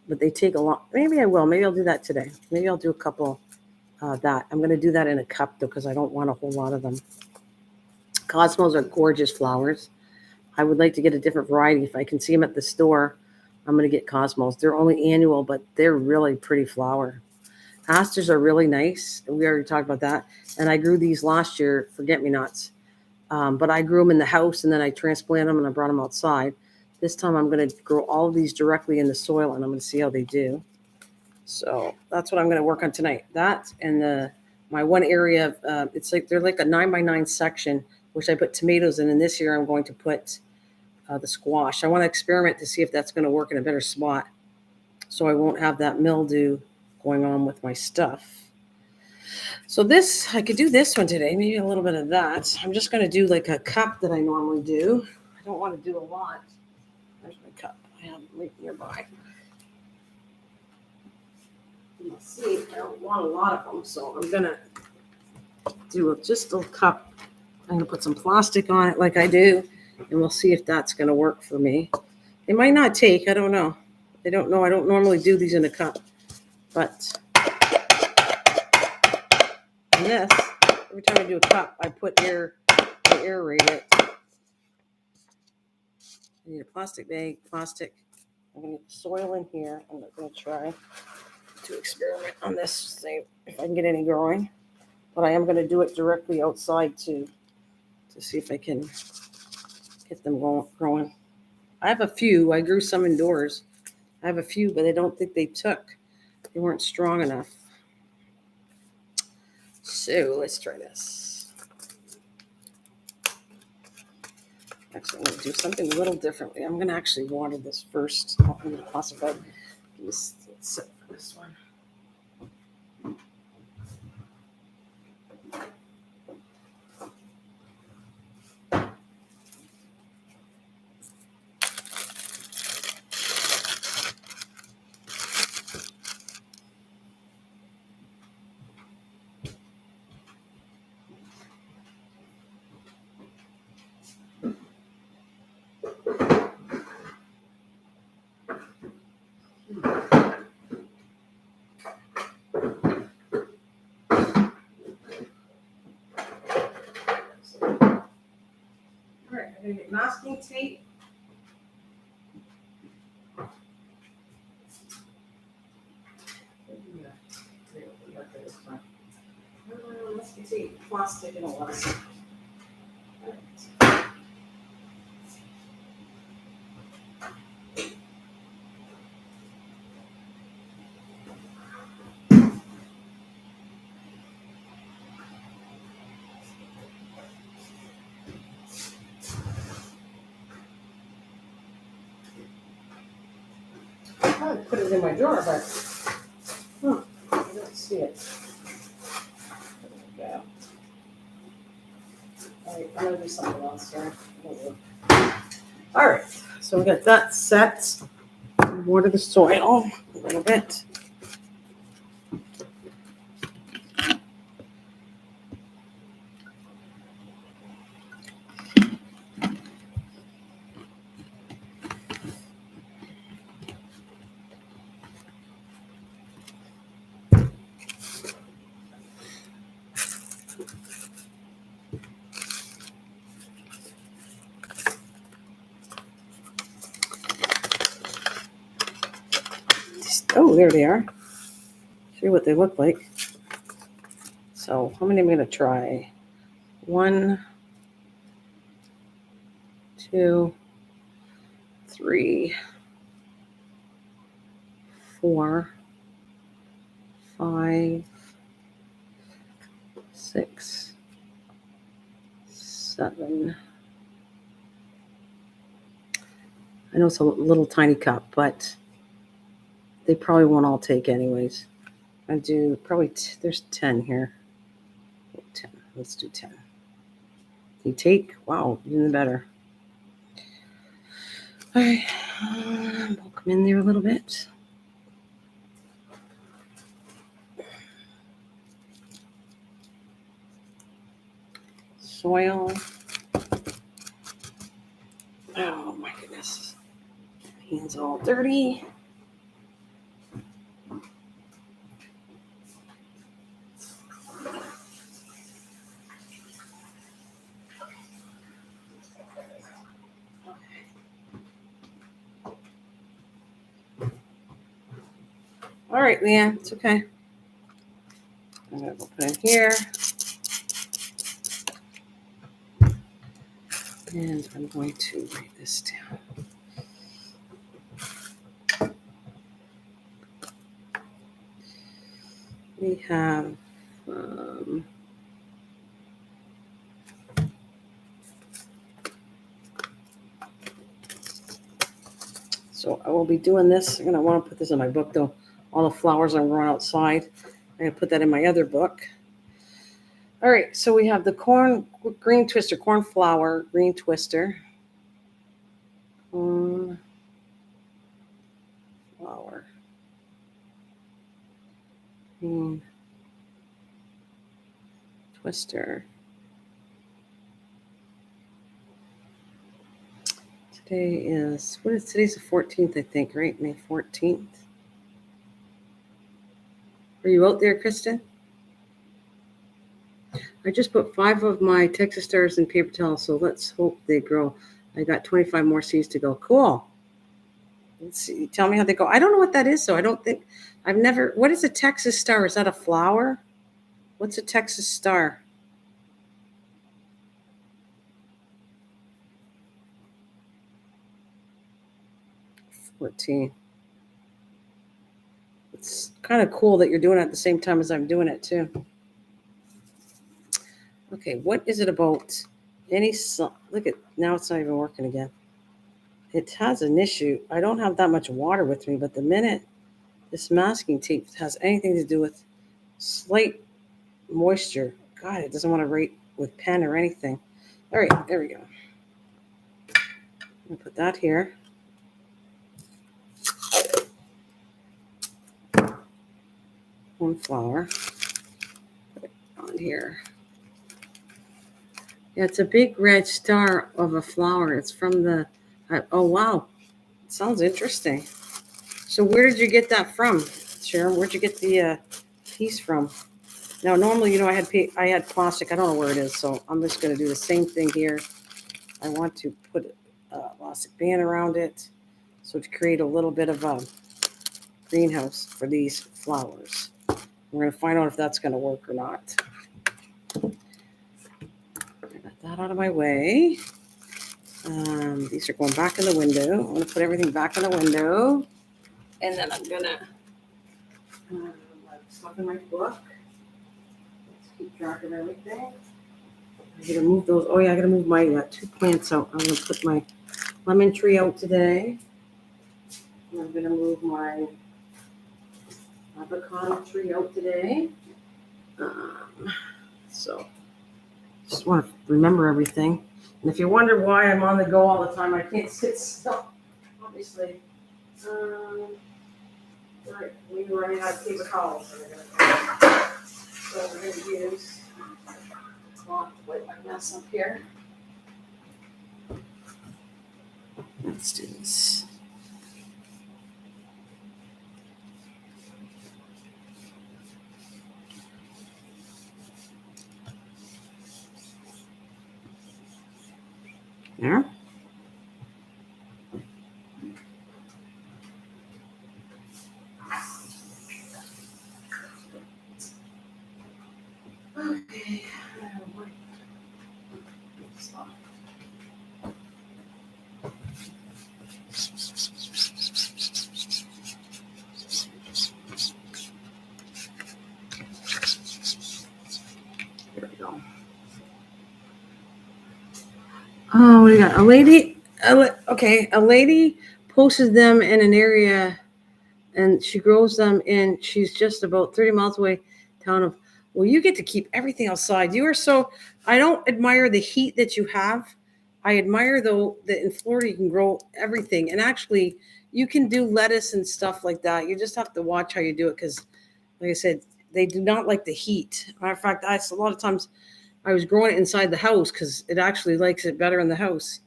Speaker 1: But they take a lot. Maybe I will. Maybe I'll do that today. Maybe I'll do a couple that. I'm going to do that in a cup, though, because I don't want a whole lot of them. Cosmos are gorgeous flowers. I would like to get a different variety. If I can see them at the store, I'm going to get Cosmos. They're only annual, but they're really pretty flower. Asters are really nice. We already talked about that. And I grew these last year, forget-me-nots. But I grew them in the house, and then I transplanted them, and I brought them outside. This time I'm going to grow all of these directly in the soil, and I'm going to see how they do. So that's what I'm going to work on tonight. That and my one area, it's like they're like a 9x9 section, which I put tomatoes in. And this year I'm going to put the squash. I want to experiment to see if that's going to work in a better spot, so I won't have that mildew going on with my stuff. So this, I could do this one today, maybe a little bit of that. I'm just going to do like a cup that I normally do. I don't want to do a lot. There's my cup. I have right nearby. You can see I don't want a lot of them, so I'm going to do just a cup. I'm going to put some plastic on it like I do, and we'll see if that's going to work for me. It might not take. I don't know. I don't know. I don't normally do these in a cup, but in this, every time I do a cup, I put air to aerate it. I need a plastic bag, plastic. I'm going to get soil in here. I'm going to try to experiment on this, see if I can get any growing. But I am going to do it directly outside to see if I can get them growing. I have a few. I grew some indoors. I have a few, but I don't think they took. They weren't strong enough. So let's try this. Actually, I'm going to do something a little differently. I'm going to actually water this first. I'm going to toss it back. Let's set for this one. I'm going to get masking tape. Masking tape, plastic, and all that. I put it in my drawer, but I don't see it. There we go. All right, I'm going to do something else here. All right, so we got that set. Water the soil a little bit. Oh, there they are. See what they look like. So how many am I going to try? 1, 2, 3, 4, 5, 6, 7. I know it's a little tiny cup, but they probably won't all take anyways. I do probably, there's 10 here. 10. Let's do 10. You take? Wow, even better. All right. We'll come in there a little bit. Soil. Oh my goodness. Hands all dirty. All right, Leanne, it's okay. I'm going to put in here. And I'm going to write this down. We have so I will be doing this. I'm going to want to put this in my book, though. All the flowers I'm growing outside. I'm going to put that in my other book. All right, so we have the green twister, cornflower, green twister. Cornflower. Green twister. Today's the 14th, I think, right? May 14th. Are you out there, Kristen? I just put 5 of my Texas stars in paper towel, so let's hope they grow. I got 25 more seeds to go. Cool. Let's see. Tell me how they go. I don't know what that is, so I don't think what is a Texas star? Is that a flower? What's a Texas star? It's kind of cool that you're doing it at the same time as I'm doing it too. Okay, what is it about? Look at, now it's not even working again. It has an issue. I don't have that much water with me, but the minute this masking tape has anything to do with slight moisture, God, it doesn't want to write with pen or anything. All right, there we go. I'll put that here. One flower. Put it on here. Yeah, it's a big red star of a flower. It's from the, oh wow, it sounds interesting. So where did you get that from, Sharon? Where'd you get the piece from? Now, normally, I had plastic. I don't know where it is, so I'm just going to do the same thing here. I want to put a plastic band around it, so to create a little bit of a greenhouse for these flowers. We're going to find out if that's going to work or not. I got that out of my way. These are going back in the window. I'm going to put everything back in the window, and then I'm going to stuff in my book. Keep track of everything. I gotta move those. Oh yeah, I gotta move my 2 plants out. I'm gonna put my lemon tree out today. And I'm gonna move my avocado tree out today. So just want to remember everything. And if you wonder why I'm on the go all the time, I can't sit still. Obviously. Right, we're running out of paper towels. So we're gonna use. Wipe my mess up here. Let's do this. There. Okay. Oh, what do you got? A lady posted them in an area, and she grows them in. She's just about 30 miles away, town of. Well, you get to keep everything outside. You are so. I don't admire the heat that you have. I admire though that in Florida you can grow everything, and actually you can do lettuce and stuff like that. You just have to watch how you do it because, like I said, they do not like the heat. Matter of fact, a lot of times I was growing it inside the house because it actually likes it better in the house.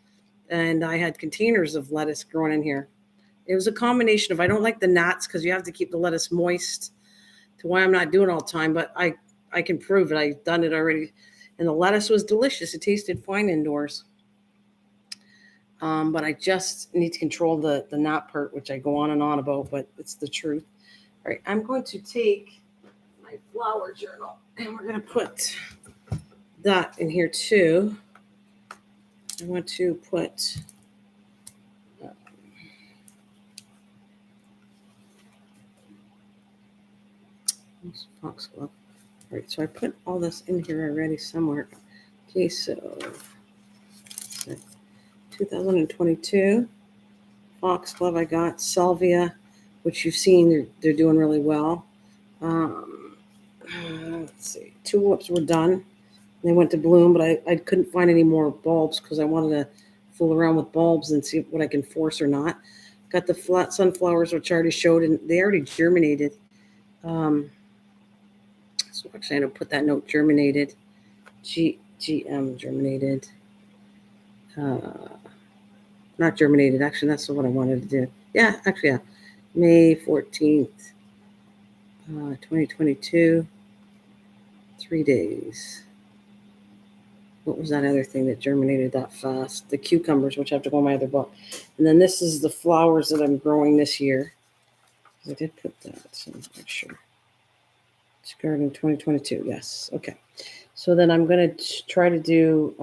Speaker 1: And I had containers of lettuce growing in here. It was a combination of I don't like the gnats because you have to keep the lettuce moist to why I'm not doing it all the time, but I can prove it. I've done it already. And the lettuce was delicious. It tasted fine indoors. But I just need to control the gnat part, which I go on and on about, but it's the truth. All right, I'm going to take my flower journal and we're going to put that in here too. I want to put foxglove. All right, so I put all this in here already somewhere. Okay, so 2022 foxglove. I got Salvia, which you've seen. They're doing really well. Let's see. Tulips were done. They went to bloom, but I couldn't find any more bulbs because I wanted to fool around with bulbs and see what I can force or not. Got the flat sunflowers, which I already showed, and they already germinated. So actually, I'm going to put that note germinated. GM germinated. Not germinated. Actually, that's what I wanted to do. Yeah, actually, yeah. May 14th, 2022. 3 days. What was that other thing that germinated that fast? The cucumbers, which have to go in my other book. And then this is the flowers that I'm growing this year. I did put that, so I'm not sure. It's garden 2022. Yes. Okay. So then I'm going to try to do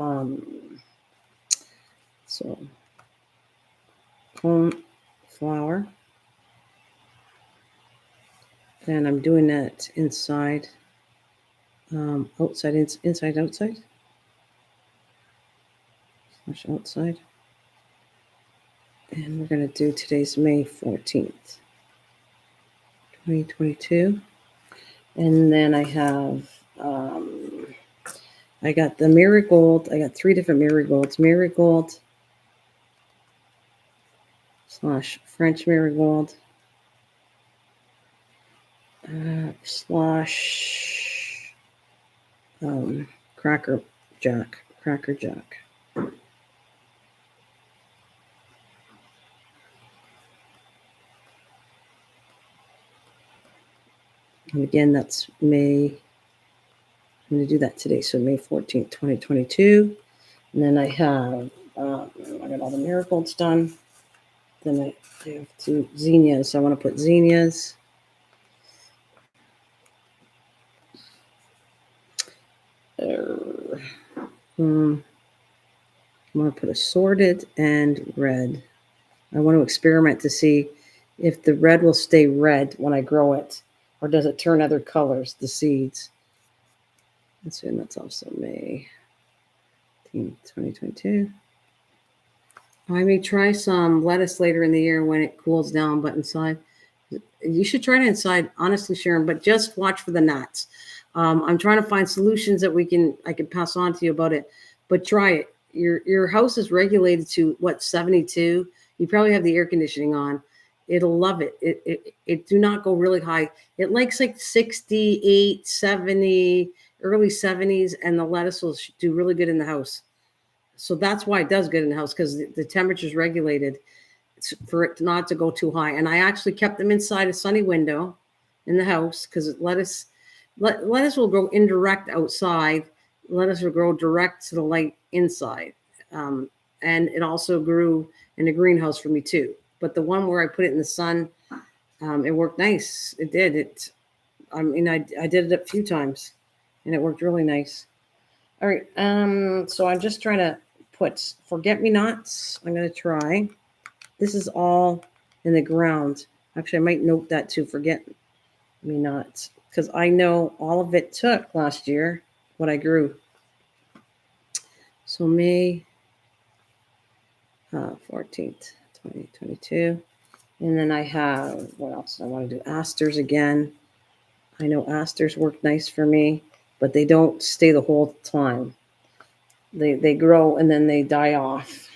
Speaker 1: cone flower. And I'm doing that inside, outside, inside, outside. Slash outside. And we're going to do today's May 14th, 2022. And then I have, I got the marigold. I got 3 different marigolds. Marigold slash French marigold slash cracker jack. And again, that's May. I'm going to do that today. So May 14th, 2022. And then I have, I got all the marigolds done. Then I have 2 zinnias. So I want to put zinnias. I'm going to put assorted and red. I want to experiment to see if the red will stay red when I grow it, or does it turn other colors, the seeds. Let's see, and that's also May 2022. I may try some lettuce later in the year when it cools down, but inside, you should try it inside, honestly, Sharon, but just watch for the gnats. I'm trying to find solutions that I can pass on to you about it, but try it. Your house is regulated to what, 72? You probably have the air conditioning on. It'll love it. It do not go really high. It likes like 68, 70, early 70s, and the lettuce will do really good in the house. So that's why it does good in the house, because the temperature is regulated for it not to go too high. And I actually kept them inside a sunny window in the house because lettuce will grow indirect outside. Lettuce will grow direct to the light inside. And it also grew in a greenhouse for me too. But the one where I put it in the sun, it worked nice. It did. I did it a few times and it worked really nice. All right. So I'm just trying to put forget-me-nots. I'm going to try. This is all in the ground. Actually, I might note that too. Forget-me-nots. Because I know all of it took last year what I grew. So May 14th, 2022. And then I have, what else I want to do? Asters again. I know asters work nice for me, but they don't stay the whole time. They grow and then they die off.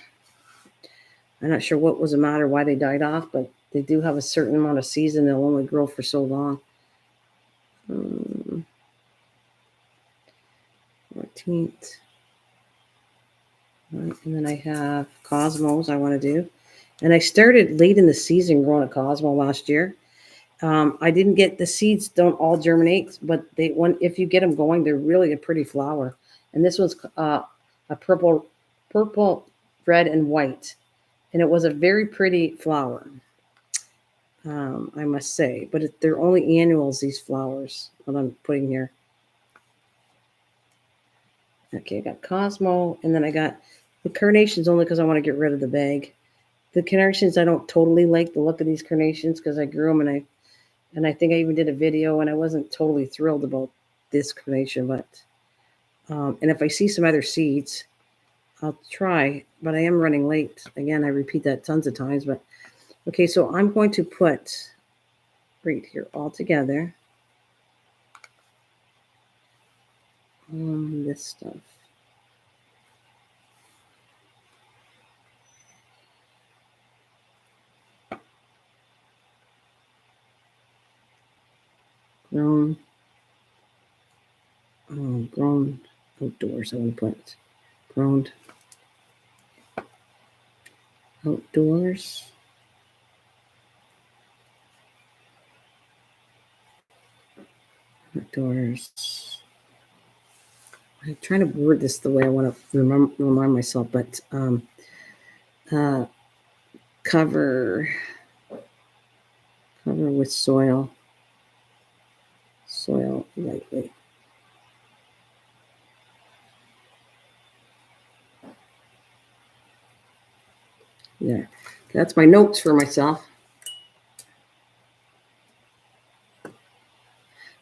Speaker 1: I'm not sure what was the matter, why they died off, but they do have a certain amount of season. They'll only grow for so long. 14th. Right, and then I have Cosmos I want to do. And I started late in the season growing a Cosmo last year. I didn't get the seeds, don't all germinate, but if you get them going, they're really a pretty flower. And this one's a purple, red, and white. And it was a very pretty flower, I must say. But they're only annuals, these flowers, what I'm putting here. Okay, I got Cosmo, and then I got the carnations only because I want to get rid of the bag. The carnations, I don't totally like the look of these carnations because I grew them, and I think I even did a video, and I wasn't totally thrilled about this carnation. But and if I see some other seeds, I'll try. But I am running late. Again, I repeat that tons of times. But okay, so I'm going to put right here all together. This stuff. Grown outdoors. I want to put grown outdoors. Outdoors. I'm trying to word this the way I want to remind myself, but cover with soil lightly. There. That's my notes for myself.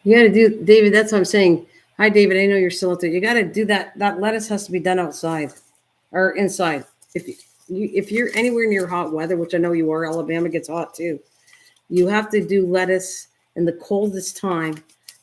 Speaker 1: You got to do, David, that's what I'm saying. Hi, David. I know you're still out there. You got to do that. That lettuce has to be done outside or inside. If you're anywhere near hot weather, which I know you are, Alabama gets hot too. You have to do lettuce in the coldest time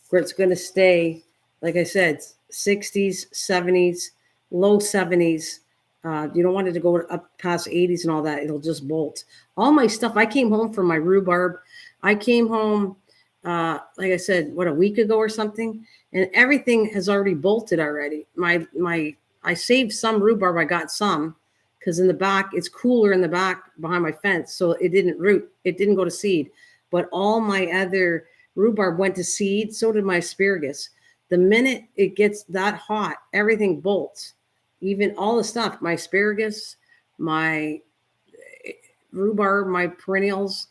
Speaker 1: where it's going to stay, like I said, 60s, 70s, low 70s. You don't want it to go up past 80s and all that. It'll just bolt. All my stuff, I came home from my rhubarb. I came home, like I said, a week ago or something, and everything has already bolted already. I saved some rhubarb. I got some because in the back, it's cooler in the back behind my fence, so it didn't root. It didn't go to seed. But all my other rhubarb went to seed. So did my asparagus. The minute it gets that hot, everything bolts. Even all the stuff, my asparagus, my rhubarb, my perennials,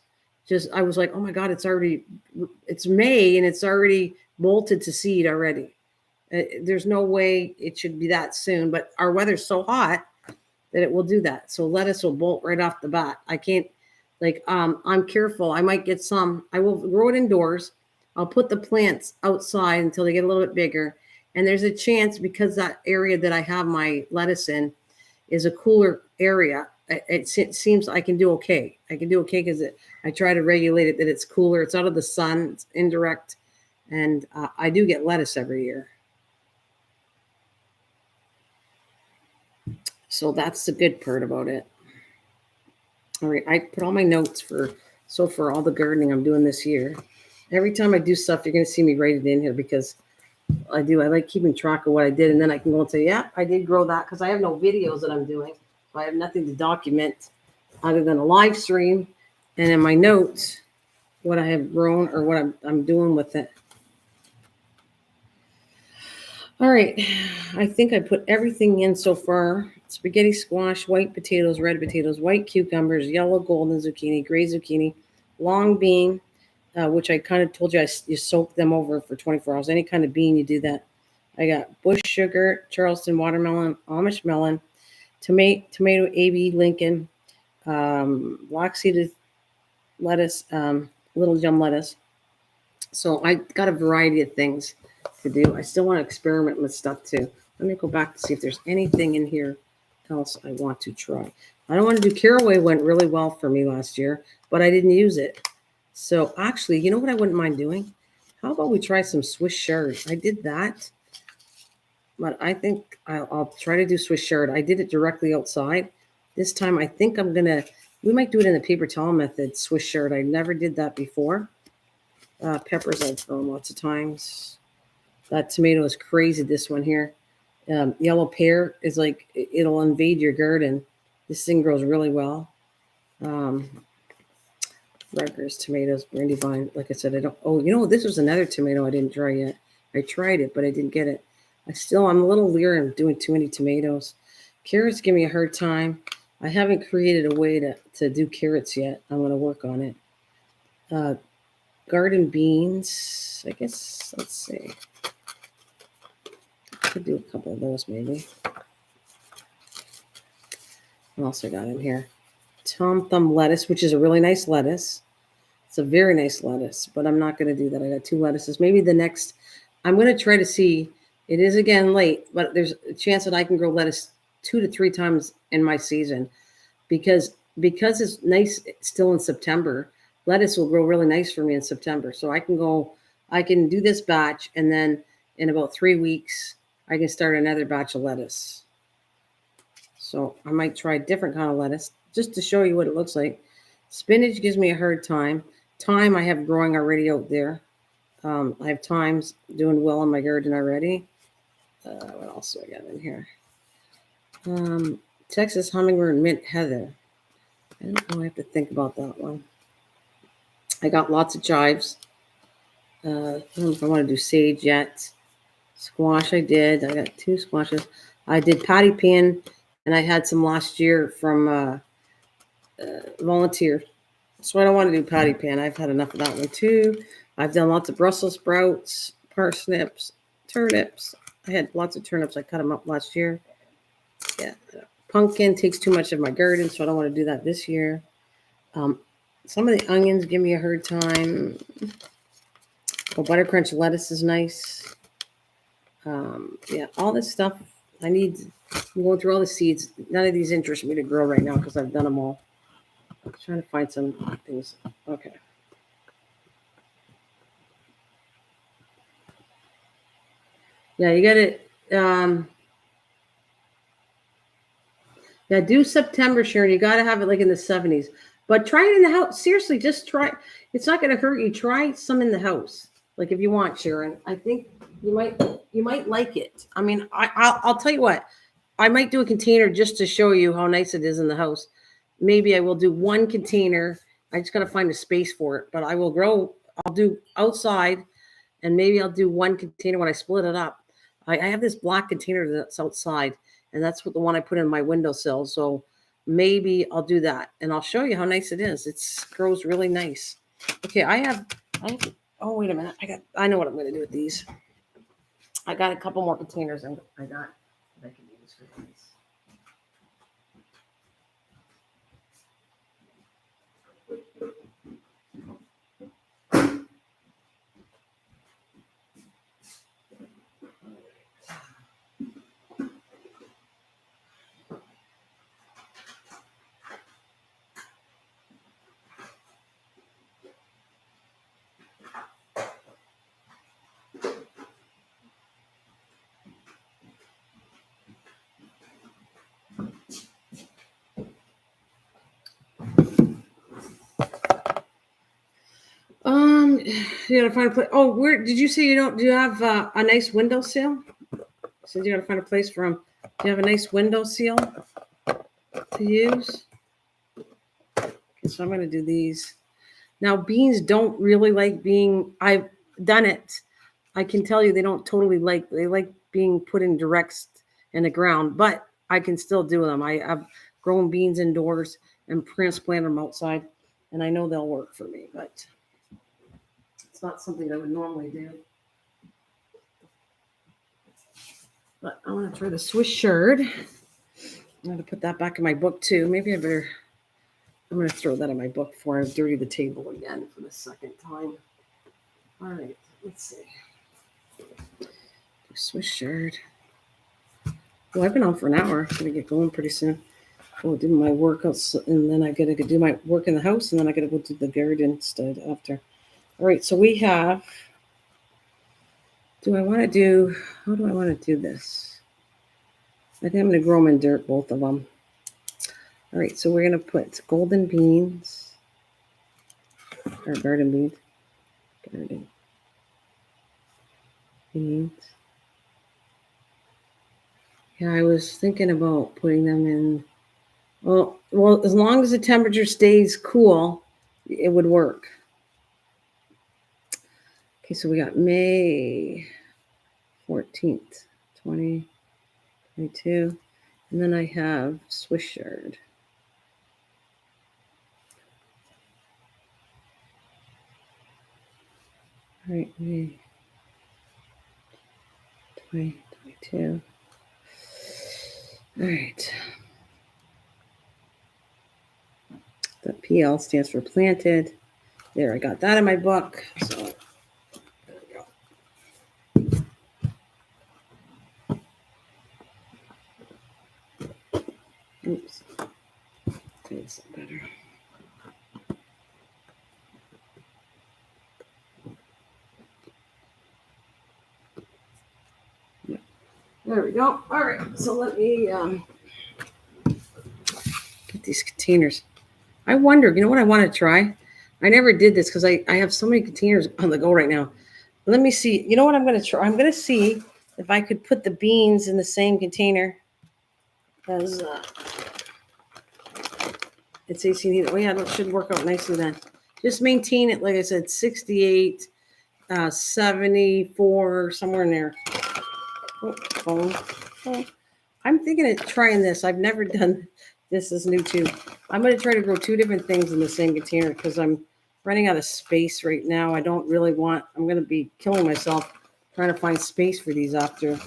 Speaker 1: I was like, oh my God, it's May and it's already bolted to seed already. There's no way it should be that soon, but our weather's so hot that it will do that. So lettuce will bolt right off the bat. I can't, I'm careful. I might get some. I will grow it indoors. I'll put the plants outside until they get a little bit bigger. And there's a chance, because that area that I have my lettuce in is a cooler area. It seems I can do okay. I can do okay because I try to regulate it that it's cooler. It's out of the sun. It's indirect. And I do get lettuce every year. So that's the good part about it. All right. I put all my notes for all the gardening I'm doing this year. Every time I do stuff, you're going to see me write it in here because I like keeping track of what I did. And then I can go and say, yeah, I did grow that because I have no videos that I'm doing. So I have nothing to document other than a live stream and in my notes, what I have grown or what I'm doing with it. All right. I think I put everything in so far. Spaghetti squash, white potatoes, red potatoes, white cucumbers, yellow golden zucchini, gray zucchini, long bean, which I kind of told you you soak them over for 24 hours. Any kind of bean, you do that. I got bush sugar, Charleston watermelon, Amish melon, tomato AB Lincoln, black seeded lettuce, little yum lettuce. So I got a variety of things to do. I still want to experiment with stuff too. Let me go back to see if there's anything in here else I want to try. I don't want to do caraway. Went really well for me last year, but I didn't use it. So actually, you know what I wouldn't mind doing? How about we try some Swiss chard? I did that, but I think I'll try to do Swiss chard. I did it directly outside. This time, I think I'm gonna. We might do it in the paper towel method, Swiss chard. I never did that before. Peppers I've thrown lots of times. That tomato is crazy. This one here, yellow pear is like it'll invade your garden. This thing grows really well. Um, Rutgers tomatoes, brandywine. Like I said, I don't. Oh, this was another tomato I didn't try yet. I tried it, but I didn't get it. I'm a little leery of doing too many tomatoes. Carrots give me a hard time. I haven't created a way to do carrots yet. I'm going to work on it. Garden beans. I guess, let's see. I could do a couple of those maybe. What else I got in here? Tom Thumb lettuce, which is a really nice lettuce. It's a very nice lettuce, but I'm not going to do that. I got 2 lettuces. Maybe the next, I'm going to try to see. It is again late, but there's a chance that I can grow lettuce 2 to 3 times in my season because it's nice still in September. Lettuce will grow really nice for me in September. So I can do this batch, and then in about 3 weeks, I can start another batch of lettuce. So I might try a different kind of lettuce just to show you what it looks like. Spinach gives me a hard time. Thyme I have growing already out there. I have thymes doing well in my garden already. What else do I got in here? Texas hummingbird mint heather. I don't know. I have to think about that one. I got lots of chives. I don't know if I want to do sage yet. Squash I did. I got 2 squashes. I did patty pan, and I had some last year from volunteer. So I don't want to do patty pan. I've had enough of that one too. I've done lots of Brussels sprouts, parsnips, turnips. I had lots of turnips. I cut them up last year. Yeah. Pumpkin takes too much of my garden, so I don't want to do that this year. Some of the onions give me a hard time. Oh, butter crunch lettuce is nice. Yeah, all this stuff I'm going through all the seeds. None of these interest me to grow right now because I've done them all. I'm trying to find some things. Okay. Yeah, you got it. Yeah, do September, Sharon. You got to have it like in the 70s. But try it in the house. Seriously, just try. It's not going to hurt you. Try some in the house, like if you want, Sharon. I think you might like it. I mean, I'll tell you what. I might do a container just to show you how nice it is in the house. Maybe I will do 1 container. I just got to find a space for it. But I will grow. I'll do outside, and maybe I'll do 1 container when I split it up. I have this black container that's outside, and that's what the one I put in my windowsill. So maybe I'll do that, and I'll show you how nice it is. It grows really nice. Okay, I have. Oh, wait a minute. I know what I'm going to do with these. I got a couple more containers, and I got that I can use for these. You gotta find a place. Oh, where did you say you don't? Do you have a nice windowsill? So you gotta find a place for them. Do you have a nice windowsill to use? Okay, so I'm gonna do these. Now, beans don't really like being. I've done it. I can tell you they don't totally like. They like being put in direct in the ground, but I can still do them. I've grown beans indoors and transplanted them outside, and I know they'll work for me, but it's not something I would normally do. But I want to try the Swiss chard. I'm going to put that back in my book too. Maybe I'm going to throw that in my book before I dirty the table again for the second time. All right, let's see. Swiss chard. Well, I've been on for an hour. I'm going to get going pretty soon. go do my workouts, and then I gotta go do my work in the house, and then I gotta go do the garden instead after. All right, so we have. How do I want to do this? I think I'm going to grow them in dirt, both of them. All right, so we're going to put golden beans, or garden beans. Garden beans. Yeah, I was thinking about putting them in. Well, as long as the temperature stays cool, it would work. Okay, so we got May 14th, 2022. And then I have Swiss Chard. All right, May 2022. All right. The PL stands for planted. There, I got that in my book. So there we go. Oops. Tastes better. Yeah. There we go. All right. So let me get these containers. I wonder, you know what I want to try? I never did this because I have so many containers on the go right now. Let me see. You know what I'm going to try? I'm going to see if I could put the beans in the same container as it's 18. Oh, yeah, that should work out nicely then. Just maintain it, like I said, 68, 74, somewhere in there. Oh, phone. Oh. I'm thinking of trying this. I've never done this. Is new too. I'm going to try to grow two different things in the same container because I'm running out of space right now. I don't really want, I'm going to be killing myself trying to find space for these after.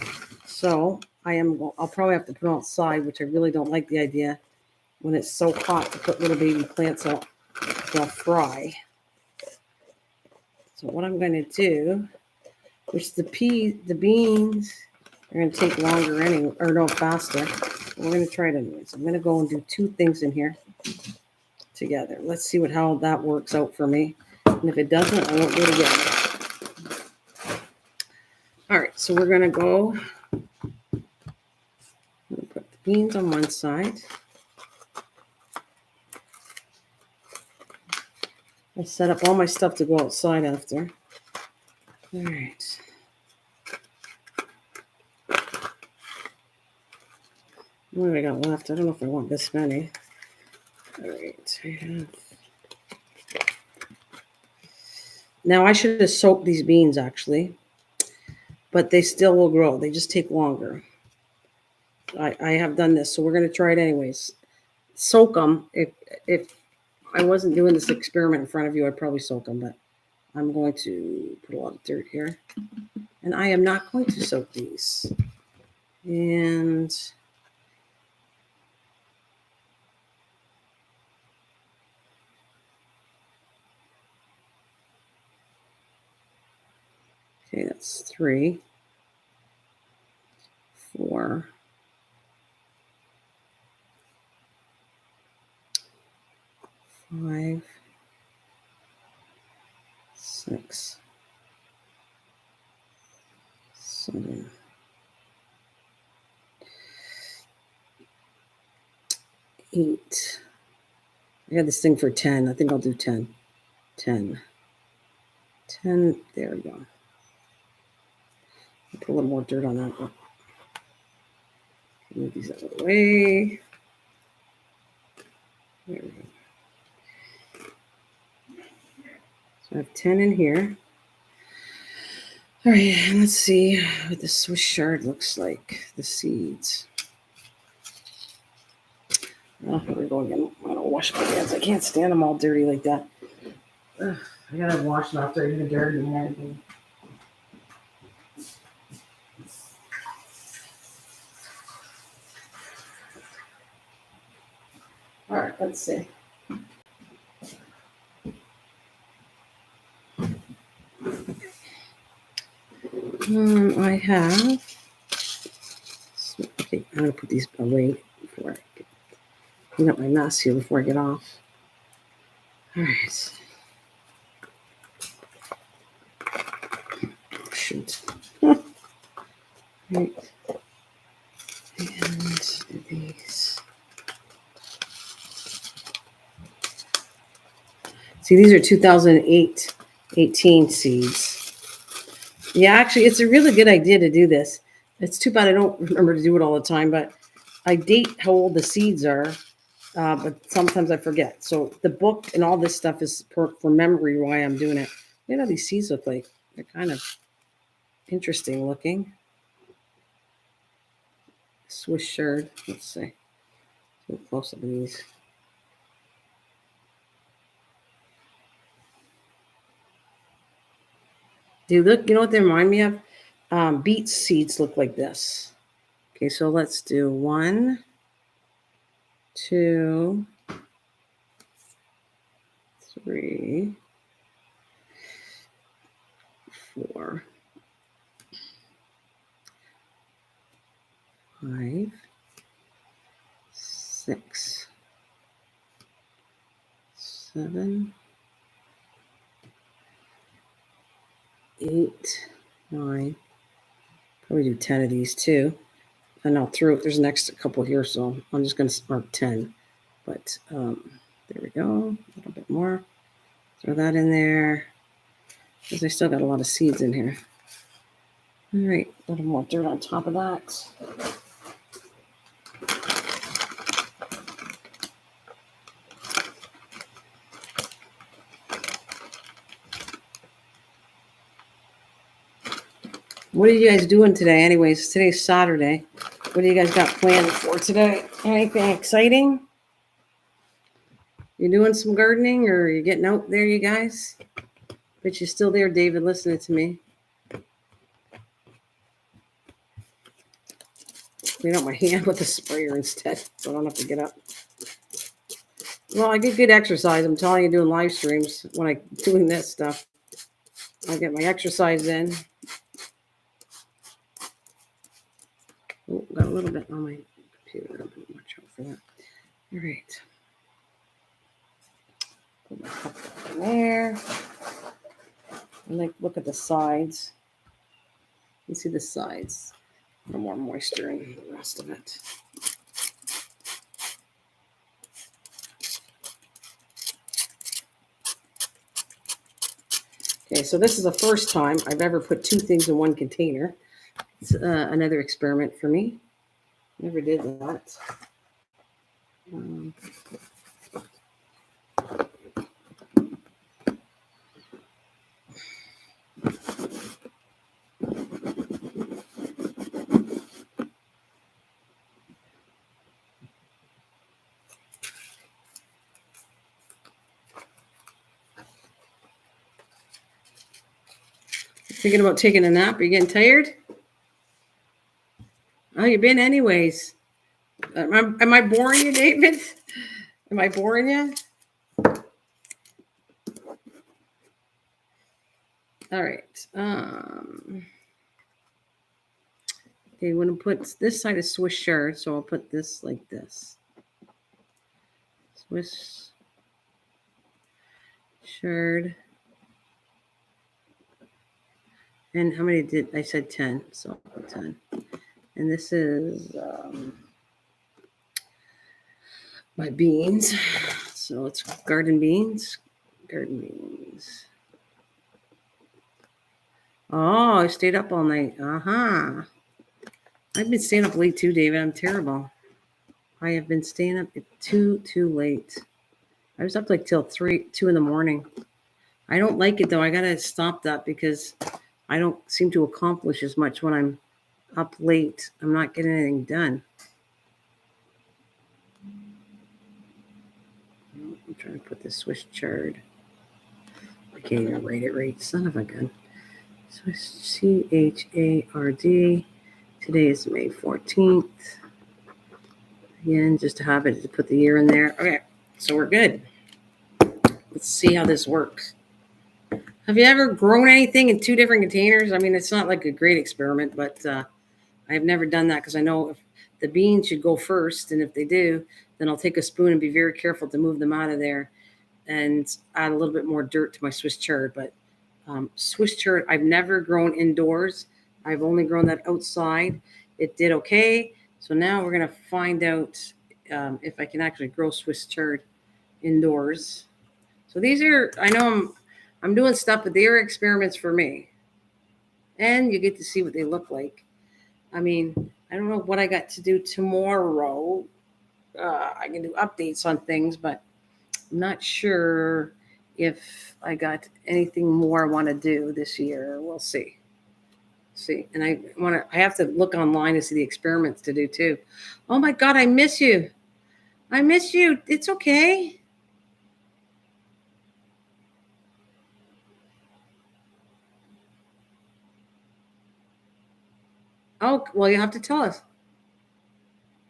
Speaker 1: So I'll probably have to put them outside, which I really don't like the idea when it's so hot to put little baby plants out. They'll fry. So what I'm going to do, which the beans are going to take longer anyway, or no, faster. We're going to try it anyways. I'm going to go and do two things in here together. Let's see how that works out for me. And if it doesn't, I won't do it again. All right, so we're going to go. I'm going to put the beans on one side. I set up all my stuff to go outside after. All right. What do I got left? I don't know if I want this many. All right. Now I should have soaked these beans actually, but they still will grow. They just take longer. I have done this, so we're going to try it anyways. Soak them. If I wasn't doing this experiment in front of you, I'd probably soak them, but I'm going to put a lot of dirt here. And I am not going to soak these. And okay, that's 3, 4, 5, 6, 7, 8. I got this thing for 10. I think I'll do 10. 10. There we go. I'll put a little more dirt on that one. Move these out of the way. There we go. So I have 10 in here. All right, and let's see what the Swiss Chard looks like. The seeds. Oh, here we go again. I don't wash my hands. I can't stand them all dirty like that. Ugh, I gotta wash them after I do the gardening and everything. All right, let's see. I have. Okay, I'm gonna put these away before I get. Clean up my mess here before I get off. All right. Shoot. Right. And these. See, these are 2018 seeds. Yeah, actually, it's a really good idea to do this. It's too bad I don't remember to do it all the time, but I date how old the seeds are, but sometimes I forget. So the book and all this stuff is for memory why I'm doing it. Look at how these seeds look like. They're kind of interesting looking. Swiss chard. Let's see. Look close up at these. Dude, look, you know what they remind me of? Beet seeds look like this. Okay, so let's do 1, 2, 3, 4, 5, 6, 7, 8, 9. Probably do 10 of these too. And I'll throw, there's an extra couple here, so I'm just going to mark 10. But there we go. A little bit more. Throw that in there. Because I still got a lot of seeds in here. All right, a little more dirt on top of that. What are you guys doing today? Anyways, today's Saturday. What do you guys got planned for today? Anything exciting? You doing some gardening or you getting out there, you guys? Bet you're still there, David, listening to me. Clean out my hand with a sprayer instead, so I don't have to get up. Well, I get good exercise. I'm telling you, doing live streams when I'm doing this stuff. I get my exercise in. Oh, got a little bit on my computer. I'm going to watch out for that. All right. Put my cup in there. And like, look at the sides. You see the sides. A little more moisture in the rest of it. Okay, so this is the first time I've ever put 2 things in one container. It's another experiment for me. Never did that. Thinking about taking a nap? Are you getting tired? Oh, you've been anyways. Am I boring you, David? Am I boring you? All right. Okay, I'm going to put this side of Swiss chard, so I'll put this like this. Swiss chard. And how many did I said 10, so I'll put 10. And this is my beans. So it's garden beans. Garden beans. Oh, I stayed up all night. Uh-huh. I've been staying up late too, David. I'm terrible. I have been staying up too late. I was up like till 2 in the morning. I don't like it though. I gotta stop that because I don't seem to accomplish as much when I'm up late. I'm not getting anything done. I'm trying to put the Swiss chard. I can't even write it right. Son of a gun. Swiss CHARD. Today is May 14th. Again, just to have it to put the year in there. Okay, so we're good. Let's see how this works. Have you ever grown anything in 2 different containers? I mean, it's not like a great experiment, but I've never done that because I know the beans should go first. And if they do, then I'll take a spoon and be very careful to move them out of there and add a little bit more dirt to my Swiss chard. But Swiss chard, I've never grown indoors. I've only grown that outside. It did okay. So now we're going to find out if I can actually grow Swiss chard indoors. So these are, I know I'm doing stuff, but they are experiments for me. And you get to see what they look like. I mean, I don't know what I got to do tomorrow. I can do updates on things, but I'm not sure if I got anything more I want to do this year. We'll see. And I have to look online to see the experiments to do too. Oh my God, I miss you. It's okay. Oh, well, you have to tell us.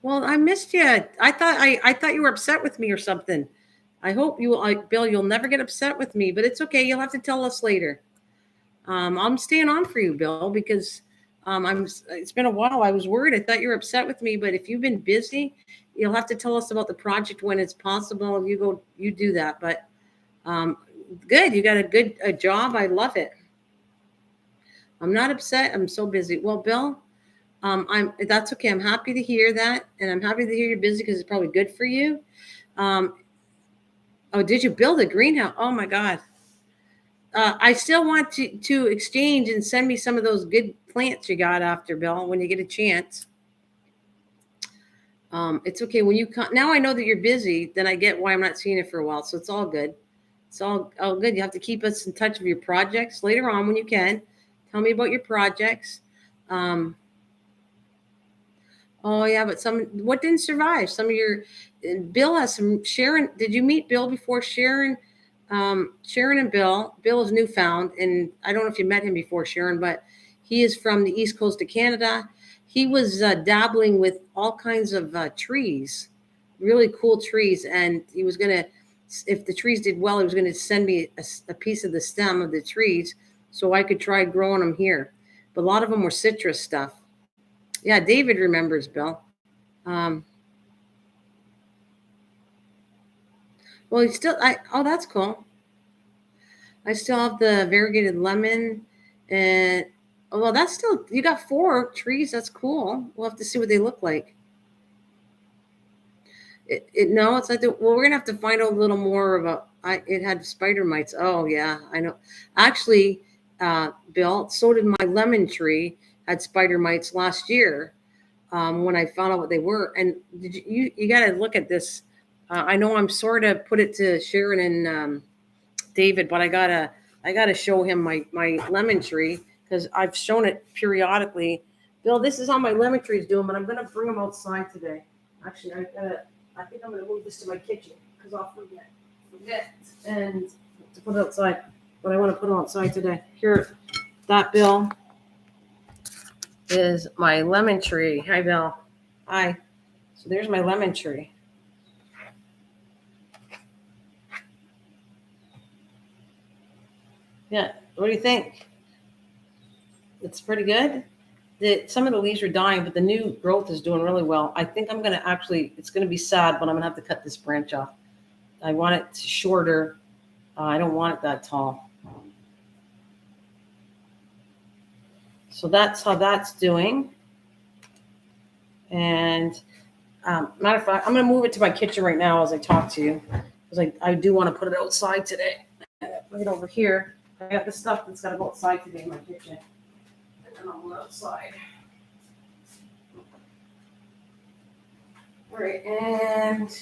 Speaker 1: Well, I missed you. I thought you were upset with me or something. I hope Bill, you'll never get upset with me, but it's okay. You'll have to tell us later. I'm staying on for you, Bill, because it's been a while. I was worried. I thought you were upset with me, but if you've been busy, you'll have to tell us about the project when it's possible. You do that. But good. You got a job. I love it. I'm not upset. I'm so busy. Well, Bill, that's okay. I'm happy to hear that, and I'm happy to hear you're busy because it's probably good for you. Oh, did you build a greenhouse? Oh my God. I still want to exchange and send me some of those good plants you got after, Bill, when you get a chance. It's okay. When you come, now I know that you're busy, then I get why I'm not seeing it for a while. So it's all good. It's all good. You have to keep us in touch with your projects later on when you can. Tell me about your projects. Oh yeah, but what didn't survive? Some of your Bill has some. Sharon, did you meet Bill before? Sharon and Bill. Bill is newfound, and I don't know if you met him before, Sharon, but he is from the east coast of Canada. He was dabbling with all kinds of trees, really cool trees, and he was gonna, if the trees did well, he was gonna send me a piece of the stem of the trees so I could try growing them here. But a lot of them were citrus stuff. Yeah, David remembers Bill. Well, he's still. Oh, that's cool. I still have the variegated lemon, and well, that's still. You got 4 trees. That's cool. We'll have to see what they look like. No, it's like well, we're gonna have to find out a little more about. It had spider mites. Oh yeah, I know. Actually, Bill, so did my lemon tree. Had spider mites last year. When I found out what they were. And did you got to look at this. I know I'm sort of put it to Sharon and David, but I gotta show him my lemon tree because I've shown it periodically. Bill, this is how my lemon tree is doing, but I'm gonna bring them outside today. Actually, I think I'm gonna move this to my kitchen because I'll forget and to put it outside. But I want to put them outside today. Here, that Bill is my lemon tree. Hi, Bill. Hi. So there's my lemon tree. Yeah. What do you think? It's pretty good. Some of the leaves are dying, but the new growth is doing really well. I think I'm going to it's going to be sad, but I'm going to have to cut this branch off. I want it shorter. I don't want it that tall. So that's how that's doing. And matter of fact, I'm going to move it to my kitchen right now as I talk to you because I do want to put it outside today. Right over here. I got the stuff that's got to go outside today in my kitchen. And then I'll go outside. All right, and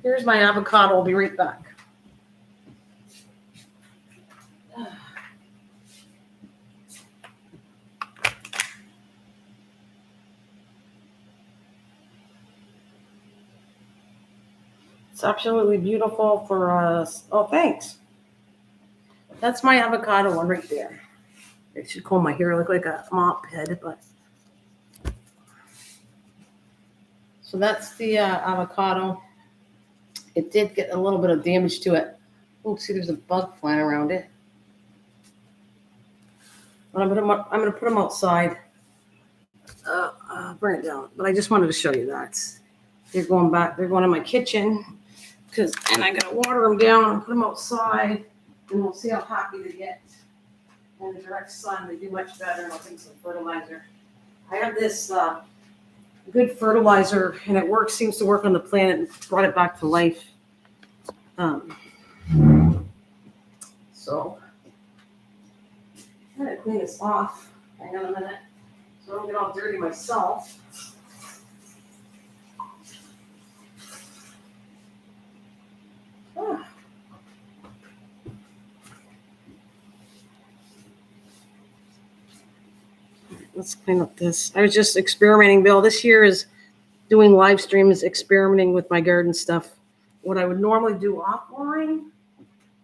Speaker 1: here's my avocado. I'll be right back. It's absolutely beautiful for us. Oh, thanks. That's my avocado one right there. It should comb my hair, look like a mop head, but. So that's the avocado. It did get a little bit of damage to it. Oh, see, there's a bug flying around it. But I'm gonna put them outside. But burn it down. But I just wanted to show you that. They're going back. They're going in my kitchen and I gotta water them down and put them outside, and we'll see how happy they get. In the direct sun, they do much better. I'll take some fertilizer. I have this good fertilizer, and it works. Seems to work on the plant and brought it back to life. So I'm gonna clean this off. Hang on a minute, so I don't get all dirty myself. Let's clean up this. I was just experimenting, Bill. This year is doing live streams, experimenting with my garden stuff. What I would normally do offline,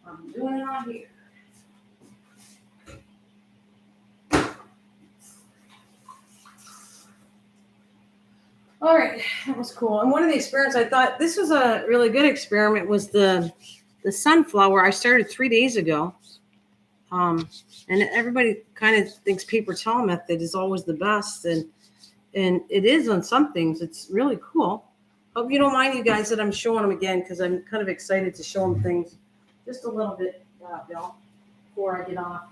Speaker 1: I'm doing it on here. All right, that was cool. And one of the experiments, I thought this was a really good experiment, was the sunflower. I started 3 days ago. And everybody kind of thinks paper towel method is always the best, and it is on some things. It's really cool. Hope you don't mind, you guys, that I'm showing them again, because I'm kind of excited to show them things just a little bit, Bill, before I get off.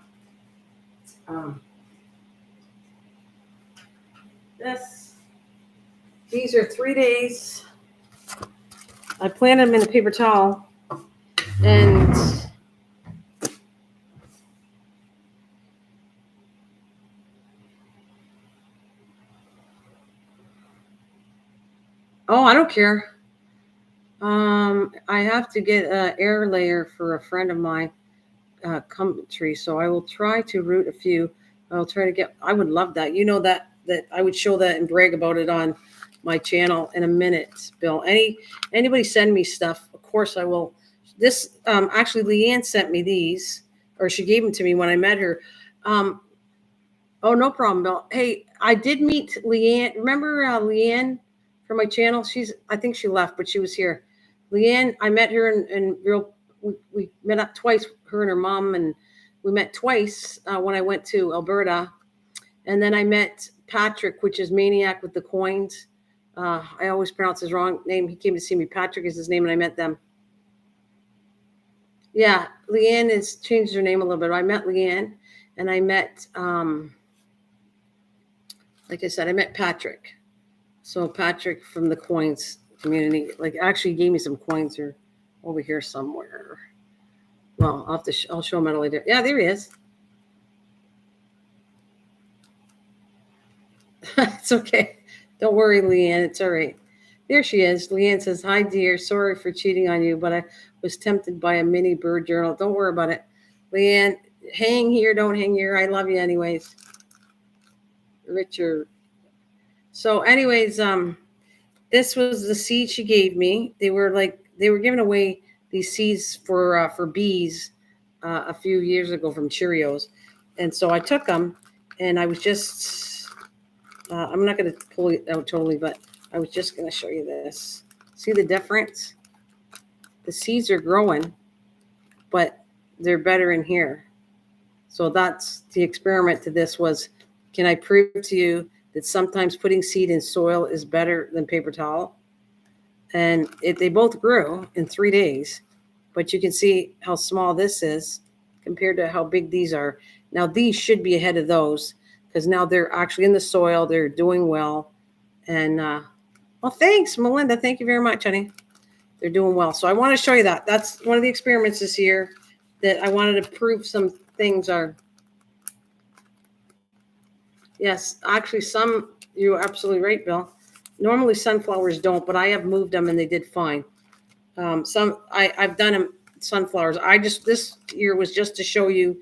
Speaker 1: These are 3 days. I planted them in a paper towel, and oh, I don't care. I have to get an air layer for a friend of mine, tree. So I will try to root a few. I'll try to get. I would love that. You know that I would show that and brag about it on my channel in a minute, Bill. Anybody send me stuff? Of course I will. This actually, Leanne sent me these, or she gave them to me when I met her. Oh, no problem, Bill. Hey, I did meet Leanne. Remember Leanne? For my channel, I think she left, but she was here. Leanne, I met her and we met up twice, her and her mom, and we met twice when I went to Alberta. And then I met Patrick, which is Maniac with the Coins. I always pronounce his wrong name. He came to see me. Patrick is his name, and I met them. Yeah, Leanne has changed her name a little bit. I met Leanne, and I met, like I said, I met Patrick. So Patrick from the coins community, like, actually gave me some coins here, over here somewhere. Well, I'll show him later. Yeah, there he is. It's okay. Don't worry, Leanne. It's all right. There she is. Leanne says, "Hi, dear. Sorry for cheating on you, but I was tempted by a mini bird journal." Don't worry about it. Leanne, hang here. Don't hang here. I love you anyways. Richard. So anyways, this was the seed she gave me. They were giving away these seeds for bees a few years ago from Cheerios. And so I took them, and I was just, I'm not going to pull it out totally, but I was just going to show you this. See the difference? The seeds are growing, but they're better in here. So that's the experiment to this was, can I prove to you that sometimes putting seed in soil is better than paper towel? And they both grew in 3 days, but you can see how small this is compared to how big these are. Now these should be ahead of those because now they're actually in the soil. They're doing well. And well, thanks, Melinda. Thank you very much, honey. They're doing well. So I want to show you that. That's one of the experiments this year that I wanted to prove some things are. Yes, actually, you're absolutely right, Bill. Normally sunflowers don't, but I have moved them and they did fine. I've done them sunflowers. This year was just to show you,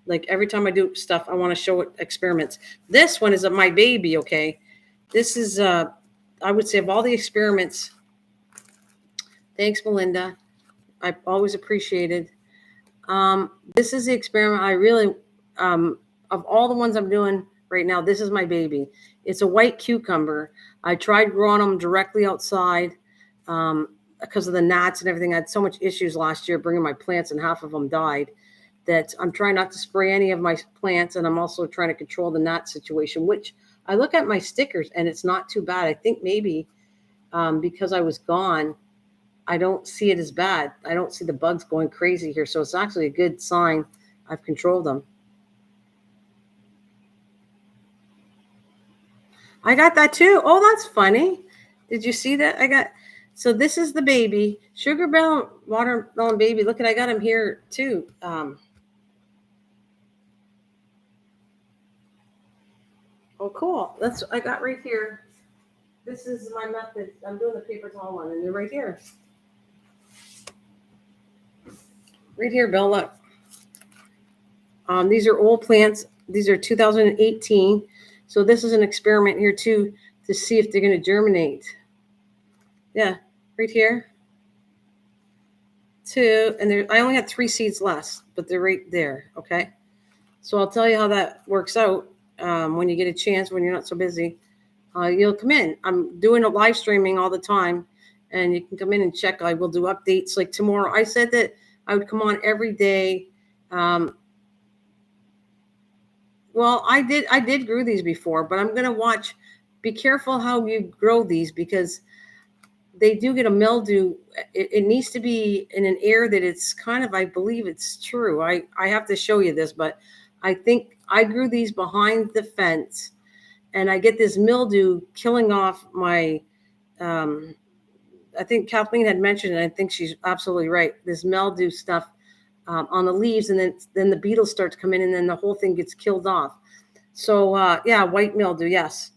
Speaker 1: like every time I do stuff, I want to show it experiments. This one is my baby, okay? This is, I would say of all the experiments, thanks, Melinda. I always appreciated. This is the experiment I really, of all the ones I'm doing right now, this is my baby. It's a white cucumber. I tried growing them directly outside because of the gnats and everything. I had so much issues last year bringing my plants, and half of them died, that I'm trying not to spray any of my plants, and I'm also trying to control the gnat situation, which I look at my stickers and it's not too bad. I think maybe because I was gone, I don't see it as bad. I don't see the bugs going crazy here. So it's actually a good sign I've controlled them. I got that too. Oh, that's funny. Did you see that? So this is the baby. Sugar Bell Watermelon Baby. Look, I got him here too. Oh, cool. That's I got right here. This is my method. I'm doing the paper towel one, and they're right here. Right here, Bill. Look. These are old plants. These are 2018. So this is an experiment here too to see if they're going to germinate. Yeah, right here. Two, and there. I only had 3 seeds left, but they're right there. Okay. So I'll tell you how that works out when you get a chance, when you're not so busy. You'll come in. I'm doing a live streaming all the time, and you can come in and check. I will do updates like tomorrow. I said that I would come on every day. Well, I did grow these before, but I'm going to watch. Be careful how you grow these because they do get a mildew. It needs to be in an air that it's kind of, I believe it's true. I have to show you this, but I think I grew these behind the fence and I get this mildew killing off my, I think Kathleen had mentioned, and I think she's absolutely right, this mildew stuff on the leaves, and then the beetles start to come in and then the whole thing gets killed off. So yeah, white mildew, yes.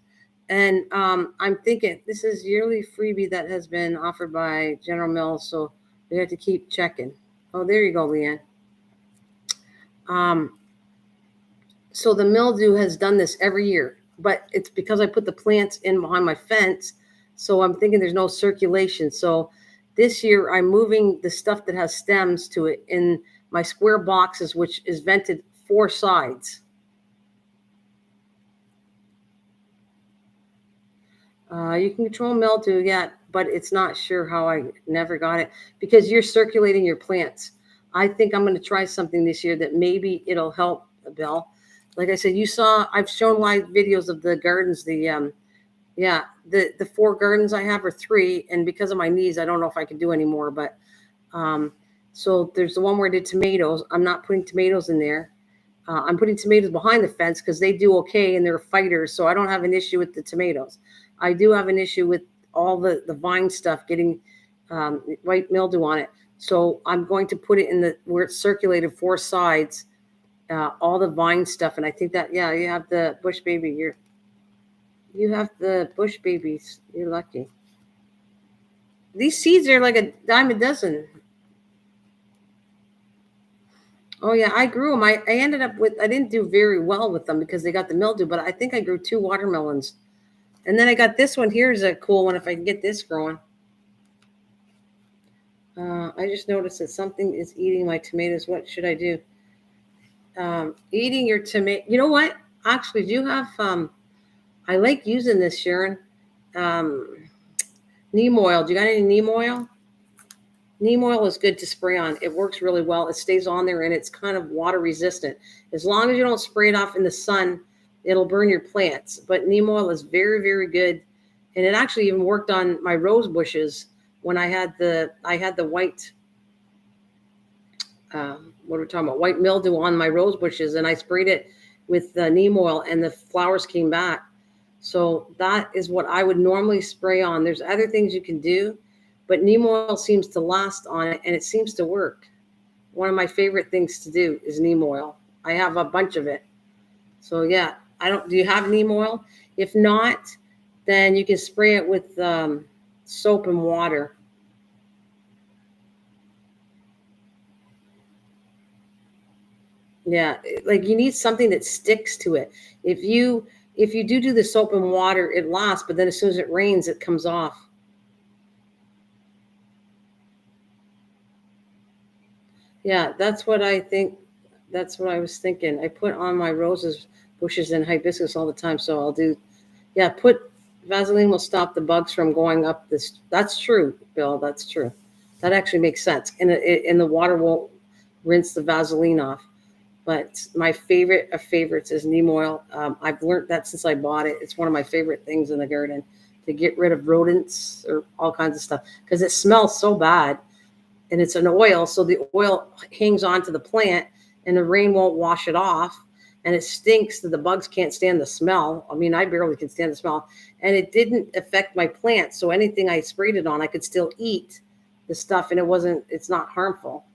Speaker 1: And I'm thinking this is yearly freebie that has been offered by General Mills, so we have to keep checking. Oh, there you go, Leanne. So the mildew has done this every year, but it's because I put the plants in behind my fence, so I'm thinking there's no circulation. So this year I'm moving the stuff that has stems to it in my square boxes, which is vented 4 sides. You can control mildew, yeah, but it's not sure how. I never got it because you're circulating your plants. I think I'm going to try something this year that maybe it'll help, Bill. Like I said, I've shown live videos of the gardens. The 4 gardens I have are 3, and because of my knees, I don't know if I can do any more. But so there's the one where I did tomatoes. I'm not putting tomatoes in there. I'm putting tomatoes behind the fence because they do okay and they're fighters, so I don't have an issue with the tomatoes. I do have an issue with all the vine stuff getting white mildew on it. So I'm going to put it in where it's circulated 4 sides, all the vine stuff. And I think that, yeah, you have the bush baby. You have the bush babies. You're lucky. These seeds are like a dime a dozen. Oh yeah, I grew them. I ended up with, I didn't do very well with them because they got the mildew, but I think I grew 2 watermelons. And then I got this one. Here's a cool one if I can get this growing. I just noticed that something is eating my tomatoes. What should I do? Eating your tomato. You know what? Actually, do you have, I like using this, Sharon. Neem oil. Do you got any neem oil? Neem oil is good to spray on. It works really well. It stays on there and it's kind of water resistant. As long as you don't spray it off in the sun, it'll burn your plants. But neem oil is very, very good. And it actually even worked on my rose bushes when I had the white, what are we talking about? White mildew on my rose bushes. And I sprayed it with neem oil and the flowers came back. So that is what I would normally spray on. There's other things you can do, but neem oil seems to last on it and it seems to work. One of my favorite things to do is neem oil. I have a bunch of it. So yeah, do you have neem oil? If not, then you can spray it with soap and water. Yeah, like you need something that sticks to it. If you do the soap and water, it lasts, but then as soon as it rains, it comes off. Yeah, that's what I think. That's what I was thinking. I put on my roses, bushes, and hibiscus all the time. So I'll do, yeah, put Vaseline will stop the bugs from going up this. That's true, Bill. That's true. That actually makes sense. And the water won't rinse the Vaseline off. But my favorite of favorites is neem oil. I've learned that since I bought it. It's one of my favorite things in the garden to get rid of rodents or all kinds of stuff because it smells so bad. And it's an oil, so the oil hangs onto the plant and the rain won't wash it off. And it stinks that the bugs can't stand the smell. I mean, I barely can stand the smell. And it didn't affect my plant. So anything I sprayed it on, I could still eat the stuff and it's not harmful.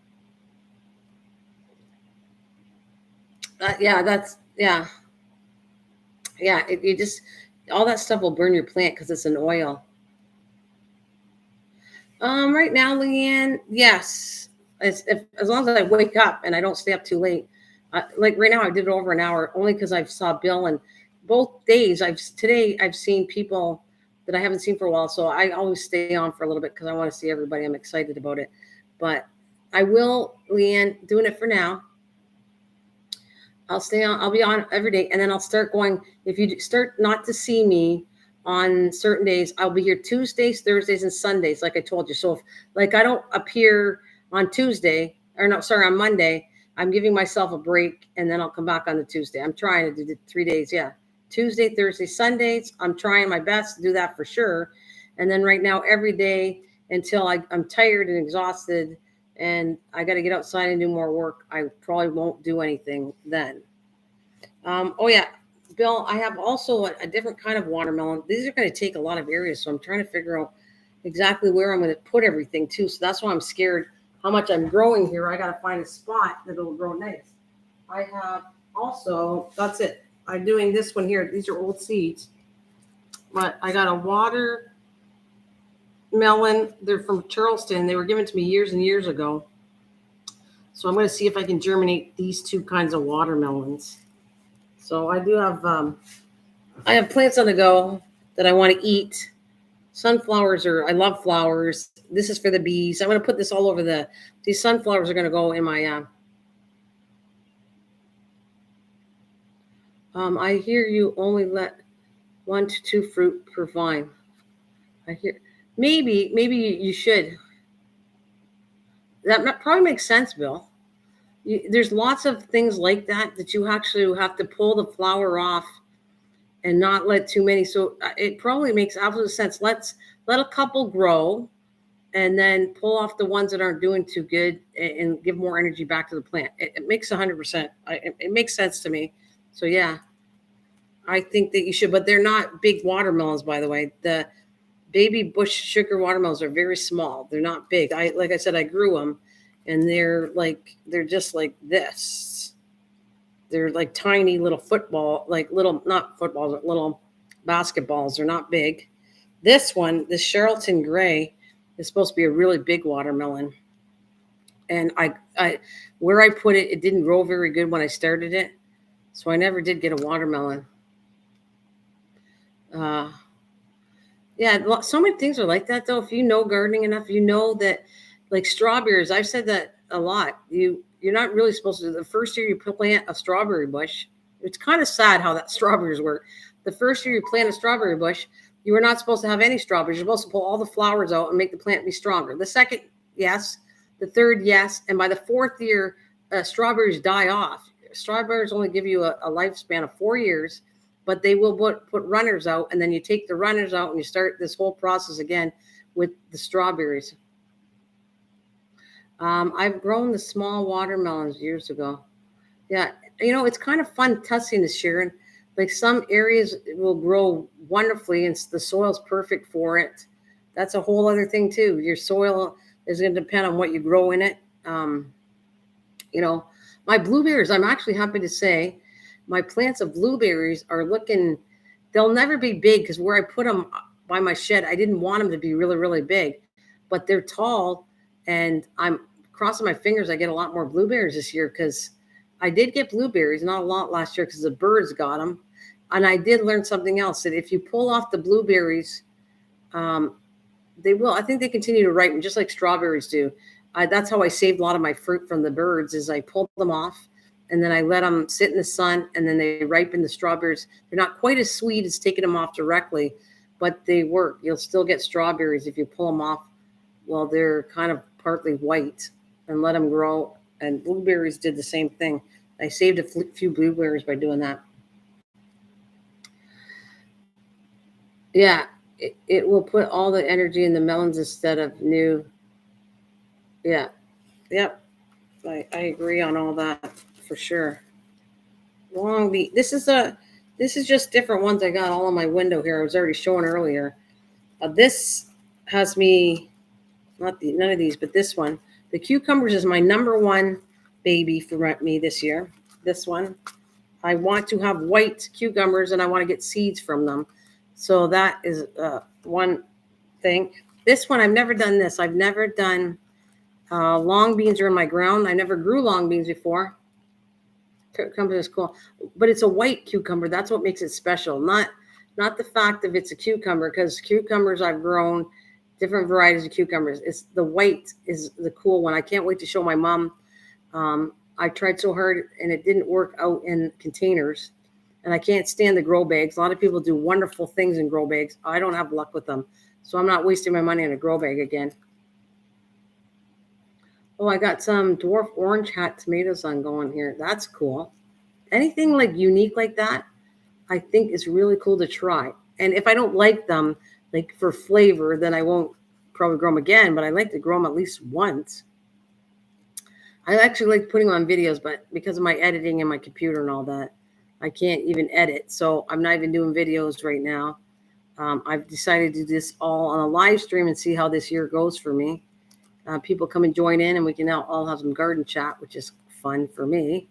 Speaker 1: Yeah. You just, all that stuff will burn your plant because it's an oil. Right now, Leanne, yes. As long as I wake up and I don't stay up too late. Like right now, I did it over an hour only because I saw Bill, and both days today I've seen people that I haven't seen for a while. So I always stay on for a little bit because I want to see everybody. I'm excited about it, but I will, Leanne, doing it for now. I'll stay on. I'll be on every day, and then I'll start going. If you start not to see me on certain days, I'll be here Tuesdays, Thursdays, and Sundays, like I told you. So if like I don't appear on Tuesday, or no, sorry, on Monday, I'm giving myself a break, and then I'll come back on the Tuesday. I'm trying to do the 3 days. Yeah, Tuesday, Thursday, Sundays. I'm trying my best to do that for sure. And then right now, every day until I'm tired and exhausted and I got to get outside and do more work, I probably won't do anything then. Oh yeah, Bill, I have also a different kind of watermelon. These are going to take a lot of areas, so I'm trying to figure out exactly where I'm going to put everything too. So that's why I'm scared how much I'm growing here. I got to find a spot that'll grow nice. I have also, that's it. I'm doing this one here. These are old seeds, but I got a watermelon. They're from Charleston. They were given to me years and years ago. So I'm going to see if I can germinate these two kinds of watermelons. So I do have, I have plants on the go that I want to eat. Sunflowers I love flowers. This is for the bees. I'm going to put this all over these sunflowers are going to go in my, I hear you only let 1 to 2 fruit per vine. I hear, maybe you should. That probably makes sense, Bill. There's lots of things like that you actually have to pull the flower off and not let too many. So it probably makes absolute sense. Let a couple grow and then pull off the ones that aren't doing too good and give more energy back to the plant. It makes 100%. It makes sense to me. So yeah, I think that you should, but they're not big watermelons, by the way. The baby bush sugar watermelons are very small. They're not big. Like I said, I grew them. And they're just like this. They're like tiny little not footballs, little basketballs. They're not big. This one, this Charlton Gray, is supposed to be a really big watermelon. And where I put it, it didn't grow very good when I started it. So I never did get a watermelon. Yeah, so many things are like that, though. If you know gardening enough, you know that, like strawberries, I've said that a lot. You're not really supposed to. The first year you plant a strawberry bush, it's kind of sad how that strawberries work. The first year you plant a strawberry bush, you are not supposed to have any strawberries. You're supposed to pull all the flowers out and make the plant be stronger. The second, yes. The third, yes. And by the fourth year, strawberries die off. Strawberries only give you a lifespan of 4 years. But they will put runners out, and then you take the runners out and you start this whole process again with the strawberries. I've grown the small watermelons years ago. Yeah, it's kind of fun testing this, Sharon. Like some areas will grow wonderfully and the soil's perfect for it. That's a whole other thing too. Your soil is going to depend on what you grow in it. My blueberries, I'm actually happy to say, my plants of blueberries are they'll never be big because where I put them by my shed, I didn't want them to be really, really big, but they're tall and I'm crossing my fingers. I get a lot more blueberries this year because I did get blueberries, not a lot last year because the birds got them. And I did learn something else, that if you pull off the blueberries, they will, I think they continue to ripen just like strawberries do. That's how I saved a lot of my fruit from the birds, is I pulled them off and then I let them sit in the sun and then they ripen the strawberries. They're not quite as sweet as taking them off directly, but they work. You'll still get strawberries if you pull them off while they're kind of partly white and let them grow. And blueberries did the same thing. I saved a few blueberries by doing that. Yeah, it will put all the energy in the melons instead of new. Yeah, yep. I agree on all that for sure. Long bean. This is just different ones I got all on my window here. I was already showing earlier. This has me none of these, but this one. The cucumbers is my number one baby for me this year. This one. I want to have white cucumbers and I want to get seeds from them. So that is one thing. This one, I've never done this. I've never done long beans are in my ground. I never grew long beans before. Cucumber is cool, but it's a white cucumber. That's what makes it special. Not the fact that it's a cucumber, because cucumbers I've grown different varieties of cucumbers. It's the white is the cool one. I can't wait to show my mom. I tried so hard and it didn't work out in containers, and I can't stand the grow bags. A lot of people do wonderful things in grow bags. I don't have luck with them, so I'm not wasting my money on a grow bag again. Oh, I got some dwarf orange hat tomatoes on going here. That's cool. Anything like unique like that, I think is really cool to try. And if I don't like them, like for flavor, then I won't probably grow them again, but I like to grow them at least once. I actually like putting them on videos, but because of my editing and my computer and all that, I can't even edit. So I'm not even doing videos right now. I've decided to do this all on a live stream and see how this year goes for me. People come and join in, and we can now all have some garden chat, which is fun for me.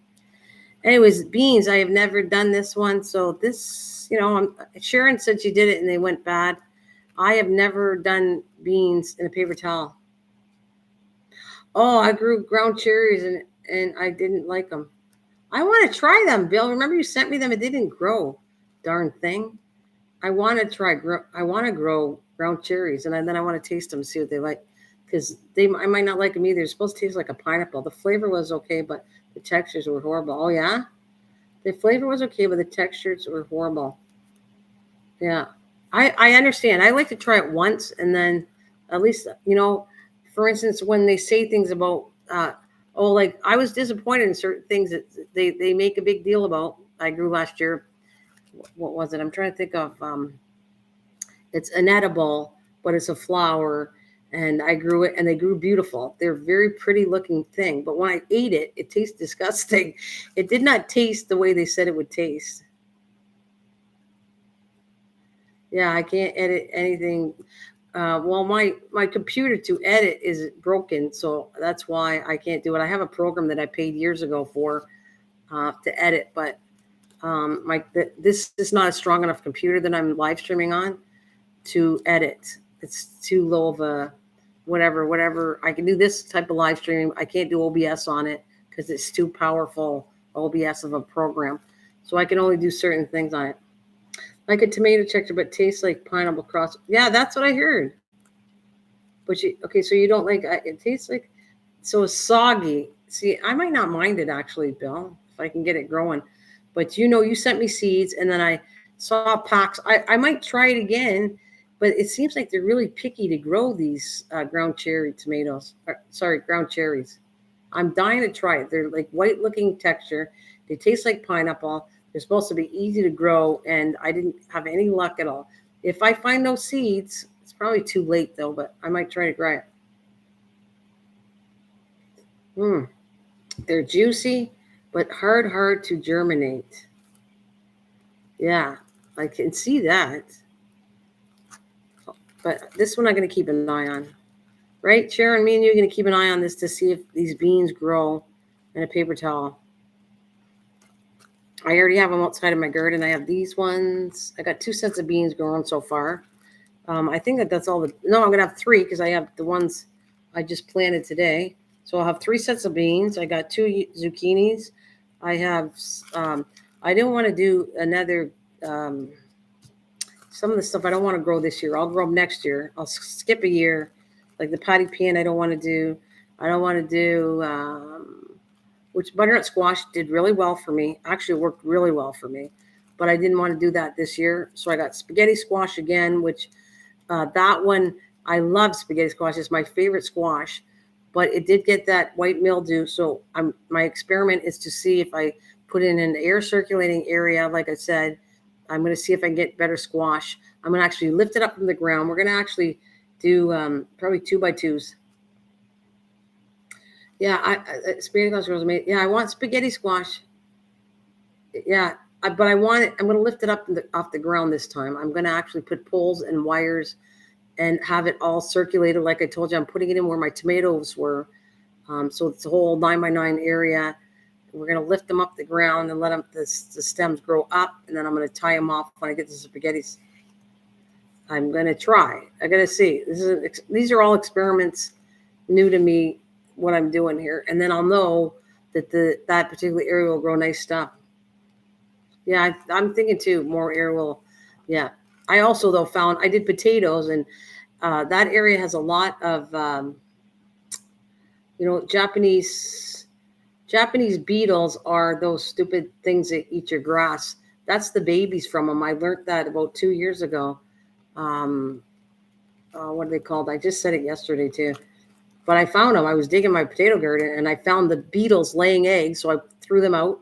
Speaker 1: Anyways, beans, I have never done this one. So this, Sharon said she did it and they went bad. I have never done beans in a paper towel. Oh, I grew ground cherries and I didn't like them. I want to try them, Bill. Remember you sent me them? It didn't grow. Darn thing. I want to grow ground cherries, and then I want to taste them, see what they like. Because I might not like them either. They're supposed to taste like a pineapple. The flavor was okay, but the textures were horrible. Oh, yeah? The flavor was okay, but the textures were horrible. Yeah. I understand. I like to try it once, and then at least, for instance, when they say things about, like I was disappointed in certain things that they make a big deal about. I grew last year. What was it? I'm trying to think of. It's an edible, but it's a flower. And I grew it, and they grew beautiful. They're a very pretty looking thing. But when I ate it, it tastes disgusting. It did not taste the way they said it would taste. Yeah, I can't edit anything. Well, my computer to edit is broken, so that's why I can't do it. I have a program that I paid years ago for to edit, but this is not a strong enough computer that I'm live streaming on to edit. It's too low of a whatever. I can do this type of live streaming. I can't do OBS on it because it's too powerful OBS of a program. So I can only do certain things on it. Like a tomato texture, but tastes like pineapple cross. Yeah, that's what I heard. But so you don't like it tastes like so soggy. See, I might not mind it actually, Bill, if I can get it growing. But you sent me seeds, and then I saw packs. I might try it again. But it seems like they're really picky to grow these ground cherry tomatoes. Ground cherries. I'm dying to try it. They're like white-looking texture. They taste like pineapple. They're supposed to be easy to grow, and I didn't have any luck at all. If I find no seeds, it's probably too late, though, but I might try to try it. They're juicy, but hard to germinate. Yeah, I can see that. But this one I'm going to keep an eye on. Right, Sharon? Me and you are going to keep an eye on this to see if these beans grow in a paper towel. I already have them outside of my garden. I have these ones. I got 2 sets of beans growing so far. I think that's all. No, I'm going to have 3 because I have the ones I just planted today. So I'll have 3 sets of beans. I got 2 zucchinis. I have. I didn't want to do another. Some of the stuff I don't want to grow this year. I'll grow them next year. I'll skip a year. Like the patty pan, I don't want to do. I don't want to do, which butternut squash did really well for me. Actually worked really well for me. But I didn't want to do that this year. So I got spaghetti squash again, which that one, I love spaghetti squash. It's my favorite squash. but it did get that white mildew. So my experiment is to see if I put in an air circulating area. Like I said, I'm going to see if I can get better squash. I'm going to actually lift it up from the ground. We're going to actually do probably 2x2s. Yeah, spaghetti squash was made. Yeah, I want spaghetti squash. Yeah, but I want it. I'm going to lift it up off the ground this time. I'm going to actually put poles and wires and have it all circulated. Like I told you, I'm putting it in where my tomatoes were. So it's a whole 9x9 area. We're going to lift them up the ground and let the stems grow up. And then I'm going to tie them off when I get the spaghettis. I'm going to try. I'm going to see. These are all experiments new to me, what I'm doing here. And then I'll know that that particular area will grow nice stuff. Yeah, I'm thinking too, more area will. Yeah. I also, though, found I did potatoes, and that area has a lot of, Japanese beetles are those stupid things that eat your grass. That's the babies from them. I learned that about 2 years ago. What are they called? I just said it yesterday too. But I found them. I was digging my potato garden, and I found the beetles laying eggs, so I threw them out.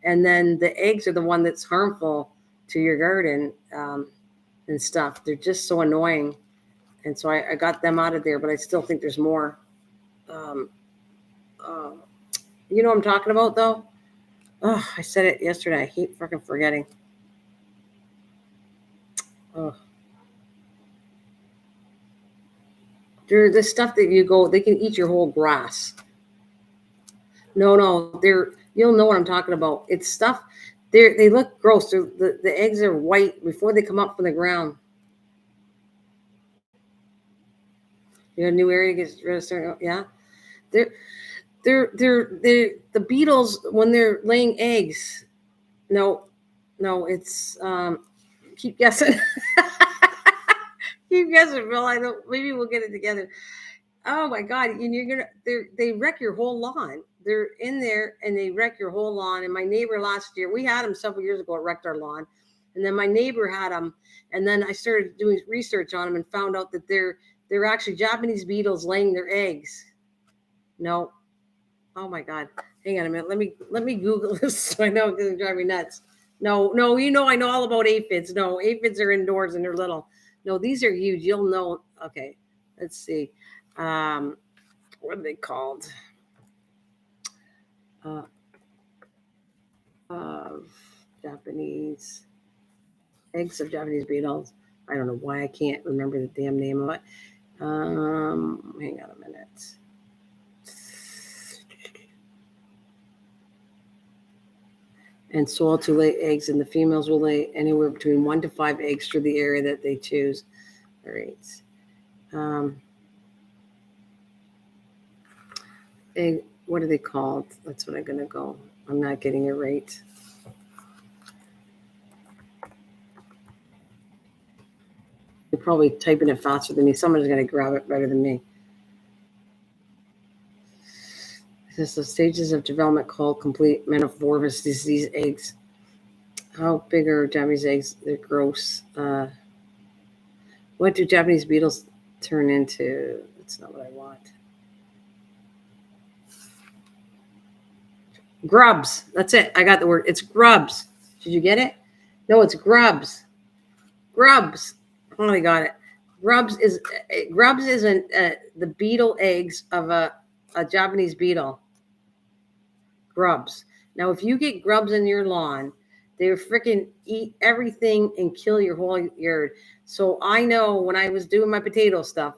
Speaker 1: And then the eggs are the one that's harmful to your garden and stuff. They're just so annoying. And so I got them out of there, but I still think there's more. You know what I'm talking about, though? Oh, I said it yesterday. I keep fucking forgetting. Oh. They're the stuff that they can eat your whole grass. No, you'll know what I'm talking about. It's stuff. They look gross. The eggs are white before they come up from the ground. You got a new area gets starting. Yeah, they're the beetles when they're laying eggs. No, it's keep guessing. Keep guessing, Bill. I don't. Maybe we'll get it together. Oh my God! And they wreck your whole lawn. They're in there and they wreck your whole lawn. And my neighbor last year, we had them several years ago. It wrecked our lawn, and then my neighbor had them. And then I started doing research on them and found out that they're actually Japanese beetles laying their eggs. No. Oh my God! Hang on a minute. Let me Google this so I know it's gonna drive me nuts. No. I know all about aphids. No, aphids are indoors and they're little. No, these are huge. You'll know. Okay, let's see. What are they called? Japanese eggs of Japanese beetles. I don't know why I can't remember the damn name of it. Hang on a minute. And soil to lay eggs, and the females will lay anywhere between 1 to 5 eggs through the area that they choose. All right. What are they called? That's what I'm going to go. I'm not getting it right. You're probably typing it faster than me. Someone's going to grab it better than me. This is the stages of development called complete metamorphosis. These eggs. How big are Japanese eggs? They're gross. What do Japanese beetles turn into? That's not what I want. Grubs. That's it. I got the word. It's grubs. Did you get it? No, it's grubs. Grubs. Oh, I got it. Grubs is the beetle eggs of a Japanese beetle. Grubs. Now, if you get grubs in your lawn, they freaking eat everything and kill your whole yard. So I know when I was doing my potato stuff,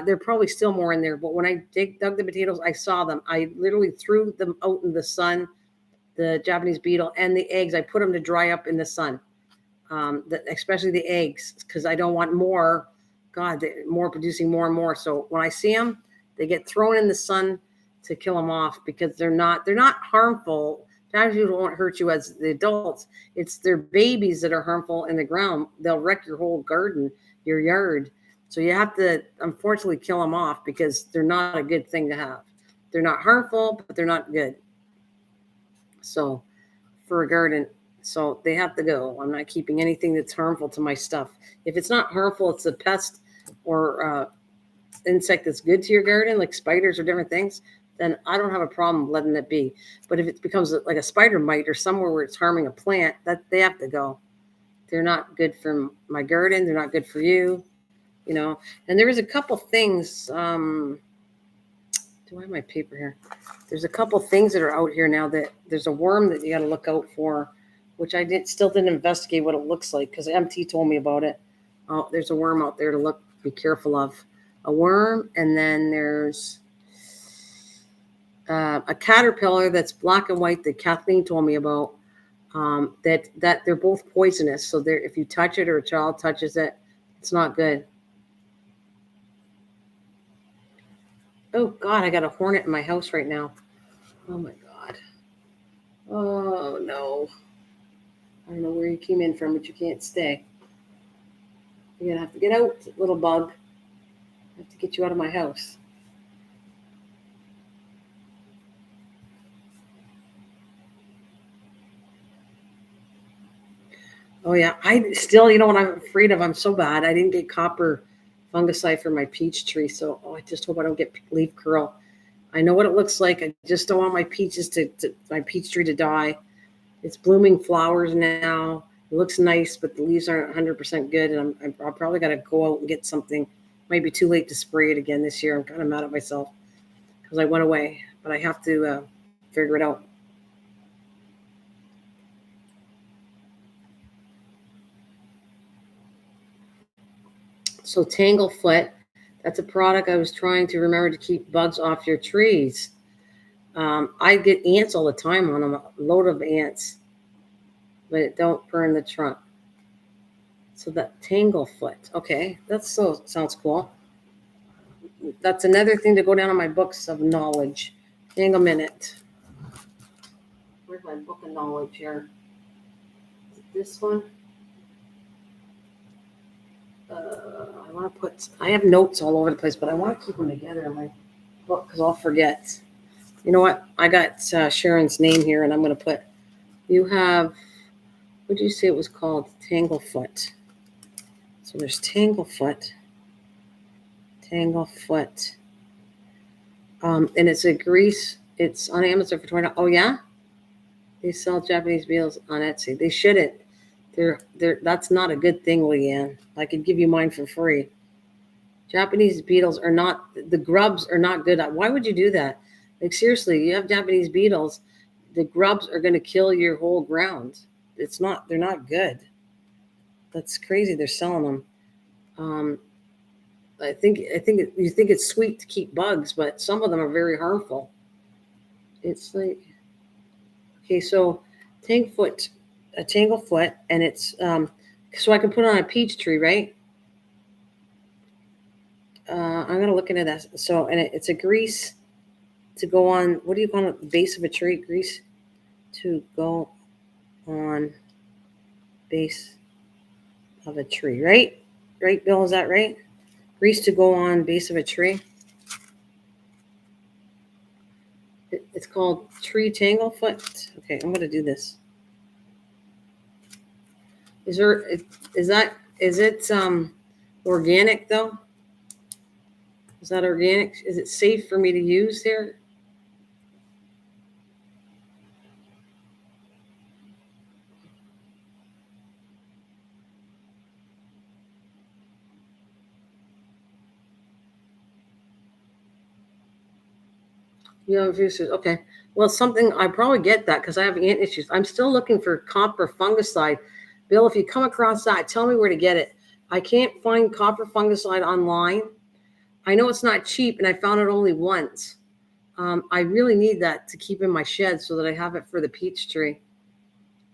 Speaker 1: there are probably still more in there. But when I dug the potatoes, I saw them. I literally threw them out in the sun, the Japanese beetle and the eggs. I put them to dry up in the sun, especially the eggs, because I don't want more. God, more producing more and more. So when I see them, they get thrown in the sun to kill them off because they're not harmful. Japanese beetles won't hurt you as the adults. It's their babies that are harmful in the ground. They'll wreck your whole garden, your yard. So you have to, unfortunately, kill them off because they're not a good thing to have. They're not harmful, but they're not good. So for a garden, so they have to go. I'm not keeping anything that's harmful to my stuff. If it's not harmful, it's a pest or insect that's good to your garden, like spiders or different things, then I don't have a problem letting it be. But if it becomes like a spider mite or somewhere where it's harming a plant, that they have to go. They're not good for my garden. They're not good for you, you know. And there was a couple things. Do I have my paper here? There's a couple things that are out here now that there's a worm that you got to look out for, which I still didn't investigate what it looks like because MT told me about it. Oh, there's a worm out there to be careful of. A worm, and then there's a caterpillar that's black and white that Kathleen told me about. That they're both poisonous. So if you touch it or a child touches it, it's not good. Oh God, I got a hornet in my house right now. Oh my God. Oh no. I don't know where you came in from, but you can't stay. You're gonna have to get out, little bug. I have to get you out of my house. Oh yeah, I still, you know what I'm afraid of? I'm so bad. I didn't get copper fungicide for my peach tree, so I just hope I don't get leaf curl. I know what it looks like. I just don't want my peaches my peach tree to die. It's blooming flowers now. It looks nice, but the leaves aren't 100% good, and I'm probably got to go out and get something. Might be too late to spray it again this year. I'm kind of mad at myself because I went away, but I have to figure it out. So Tanglefoot, that's a product I was trying to remember to keep bugs off your trees. I get ants all the time on them, a load of ants, but it don't burn the trunk. So that Tanglefoot, okay, sounds cool. That's another thing to go down on my books of knowledge. Hang a minute. Where's my book of knowledge here? Is it this one? I have notes all over the place, but I want to keep them together in my book because I'll forget. You know what? I got Sharon's name here, and I'm going to put, you have, what did you say it was called? Tanglefoot. So there's Tanglefoot. And it's a grease. It's on Amazon for $20. Oh, yeah? They sell Japanese beetles on Etsy. They shouldn't. That's not a good thing, Leanne. I could give you mine for free. Japanese beetles are not, the grubs are not good. Why would you do that? Like seriously, you have Japanese beetles, the grubs are going to kill your whole ground. They're not good. That's crazy. They're selling them. I think you think it's sweet to keep bugs, but some of them are very harmful. It's like, okay, so Tanglefoot, and it's so I can put it on a peach tree, right? I'm gonna look into that. So, and it's a grease to go on. What do you call it? The base of a tree? Grease to go on base of a tree, right? Right, Bill? Is that right? Grease to go on base of a tree. It's called Tree Tanglefoot. Okay, I'm gonna do this. Is it organic though? Is that organic? Is it safe for me to use there? You have issues. Okay. Well, something I probably get that because I have ant issues. I'm still looking for copper fungicide. Bill, if you come across that, tell me where to get it. I can't find copper fungicide online. I know it's not cheap, and I found it only once. I really need that to keep in my shed so that I have it for the peach tree.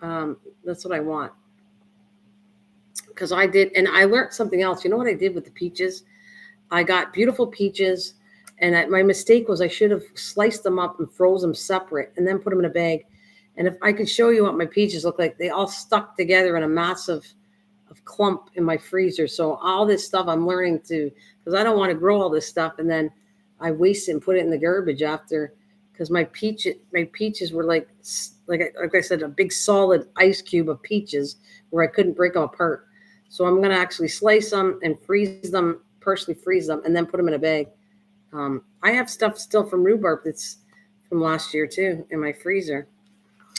Speaker 1: That's what I want. Because I did, and I learned something else. You know what I did with the peaches? I got beautiful peaches, and my mistake was I should have sliced them up and froze them separate and then put them in a bag. And if I could show you what my peaches look like, they all stuck together in a massive clump in my freezer. So all this stuff I'm learning to, because I don't want to grow all this stuff and then I waste it and put it in the garbage after. Because my peaches were like I said, a big solid ice cube of peaches where I couldn't break them apart. So I'm going to actually slice them and freeze them partially freeze them and then put them in a bag. I have stuff still from rhubarb that's from last year too in my freezer.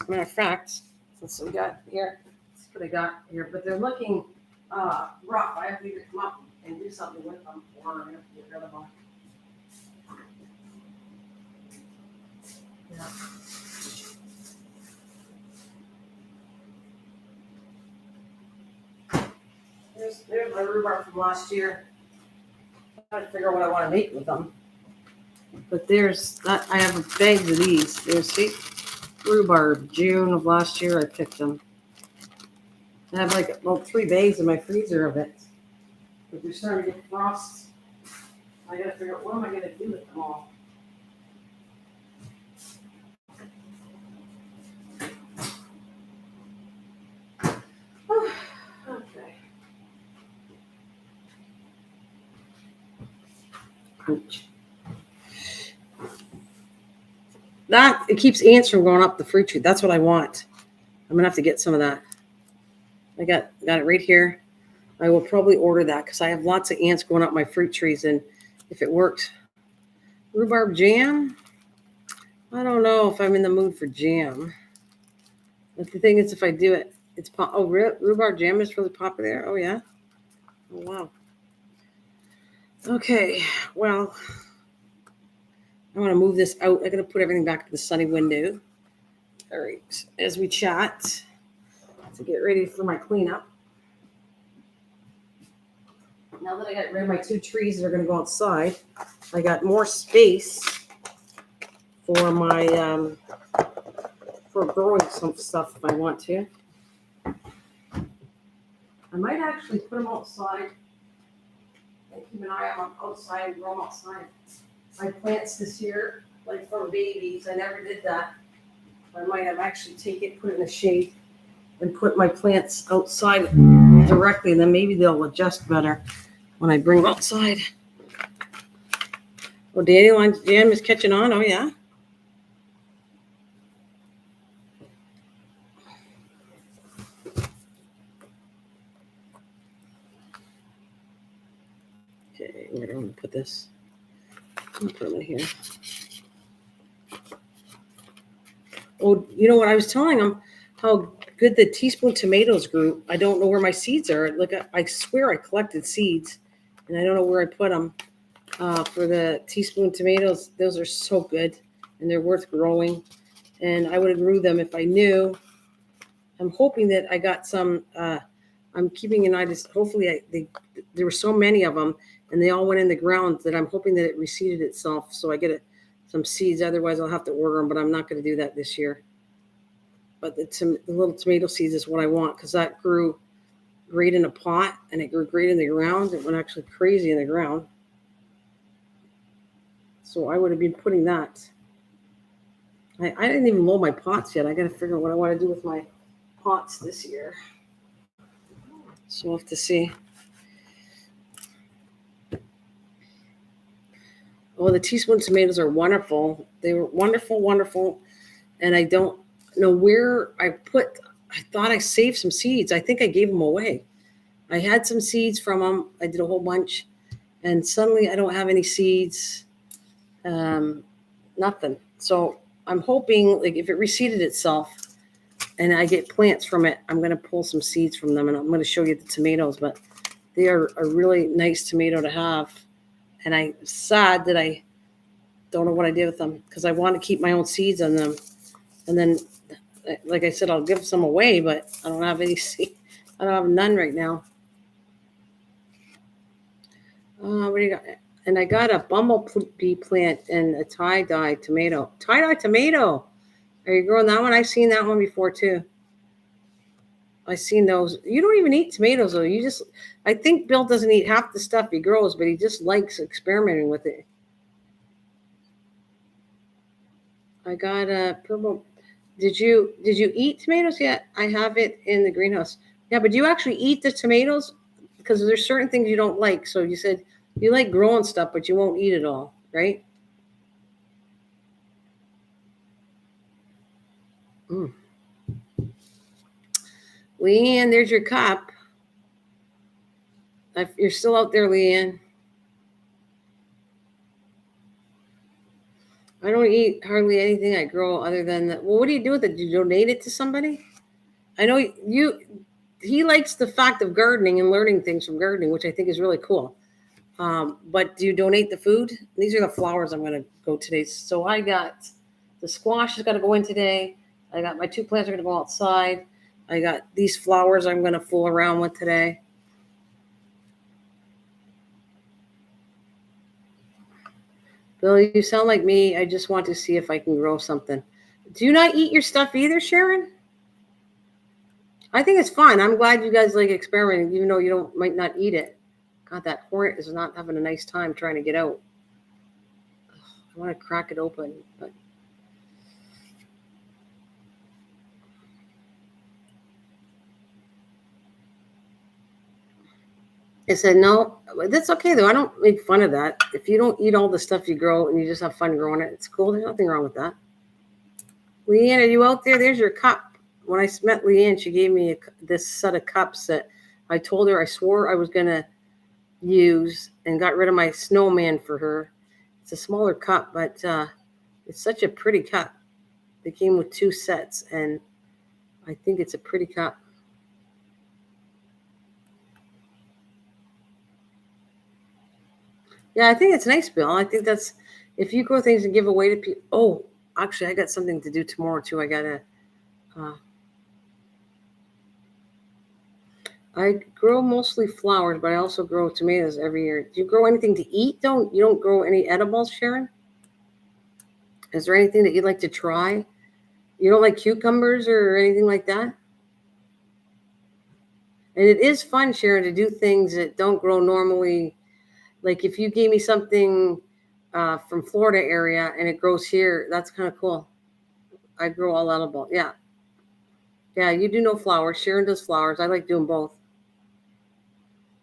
Speaker 1: Matter of fact, that's what we got here. That's what I got here. But they're looking rough. I have to either come up and do something with them, or I'm going to get rid of them. Yeah. There's my rhubarb from last year. I got to figure out what I want to make with them. But there's that. I have bags of these. There's rhubarb. June of last year, I picked them. I have like about 3 bags in my freezer of it. But they're starting to get frost. I got to figure out what am I going to do with them all. Okay. Ouch. That, it keeps ants from going up the fruit tree. That's what I want. I'm going to have to get some of that. I got it right here. I will probably order that because I have lots of ants going up my fruit trees. And if it works, rhubarb jam, I don't know if I'm in the mood for jam. But the thing is, if I do it, it's rhubarb jam is really popular. Oh, yeah. Oh, wow. Okay. Well, I want to move this out. I'm going to put everything back to the sunny window. All right. As we chat to get ready for my cleanup. Now that I got rid of my 2 trees that are going to go outside, I got more space for my for growing some stuff if I want to. I might actually put them outside and keep an eye on them outside and grow them outside. My plants this year, like from babies, I never did that. I might have actually taken it, put it in the shade, and put my plants outside directly, and then maybe they'll adjust better when I bring them outside. Oh, dandelion jam is catching on. Oh, yeah. Okay, where do I want to put this? I'm going to put them in here. Oh, you know what? I was telling them how good the teaspoon tomatoes grew. I don't know where my seeds are. Like, I swear I collected seeds, and I don't know where I put them. For the teaspoon tomatoes, those are so good, and they're worth growing. And I would have grew them if I knew. I'm hoping that I got some. I'm keeping an eye. Hopefully, there were so many of them, and they all went in the ground that I'm hoping that it reseeded itself, so I get some seeds. Otherwise, I'll have to order them, but I'm not going to do that this year. But the little tomato seeds is what I want because that grew great in a pot, and it grew great in the ground. It went actually crazy in the ground. So I would have been putting that. I didn't even mold my pots yet. I got to figure out what I want to do with my pots this year. So we'll have to see. Oh, the teaspoon tomatoes are wonderful. They were wonderful, wonderful. And I don't know where I thought I saved some seeds. I think I gave them away. I had some seeds from them. I did a whole bunch. And suddenly I don't have any seeds. Nothing. So I'm hoping, like, if it reseeded itself and I get plants from it, I'm going to pull some seeds from them, and I'm going to show you the tomatoes. But they are a really nice tomato to have, and I'm sad that I don't know what I did with them because I want to keep my own seeds on them. And then, like I said, I'll give some away, but I don't have any seeds. I don't have none right now. What do you got? And I got a bumblebee plant and a tie-dye tomato. Tie-dye tomato. Are you growing that one? I've seen that one before too. I've seen those. You don't even eat tomatoes though. I think Bill doesn't eat half the stuff he grows, but he just likes experimenting with it. I got a purple. Did you eat tomatoes yet? I have it in the greenhouse. Yeah, but do you actually eat the tomatoes? Because there's certain things you don't like. So you said you like growing stuff, but you won't eat it all, right? Leanne, there's your cup. You're still out there, Leanne. I don't eat hardly anything I grow other than that. Well, what do you do with it? Do you donate it to somebody? I know he likes the fact of gardening and learning things from gardening, which I think is really cool. But do you donate the food? These are the flowers I'm going to go today. So I got the squash is going to go in today. I got my 2 plants are going to go outside. I got these flowers I'm going to fool around with today. Bill, you sound like me. I just want to see if I can grow something. Do you not eat your stuff either, Sharon? I think it's fun. I'm glad you guys like experimenting, even though you might not eat it. God, that hornet is not having a nice time trying to get out. I want to crack it open, but I said no. That's okay though. I don't make fun of that. If you don't eat all the stuff you grow and you just have fun growing it, it's cool. There's nothing wrong with that. Leanne, are you out there? There's your cup. When I met Leanne, she gave me this set of cups that I told her I swore I was gonna use and got rid of my snowman for her. It's a smaller cup, but it's such a pretty cup. They came with 2 sets, and I think it's a pretty cup. Yeah, I think it's nice, Bill. I think that's if you grow things and give away to people. Oh, actually, I got something to do tomorrow too. I grow mostly flowers, but I also grow tomatoes every year. Do you grow anything to eat? You don't grow any edibles, Sharon? Is there anything that you'd like to try? You don't like cucumbers or anything like that? And it is fun, Sharon, to do things that don't grow normally. Like if you gave me something from Florida area and it grows here, that's kind of cool. I grow all edible. Yeah. Yeah, you do know flowers. Sharon does flowers. I like doing both.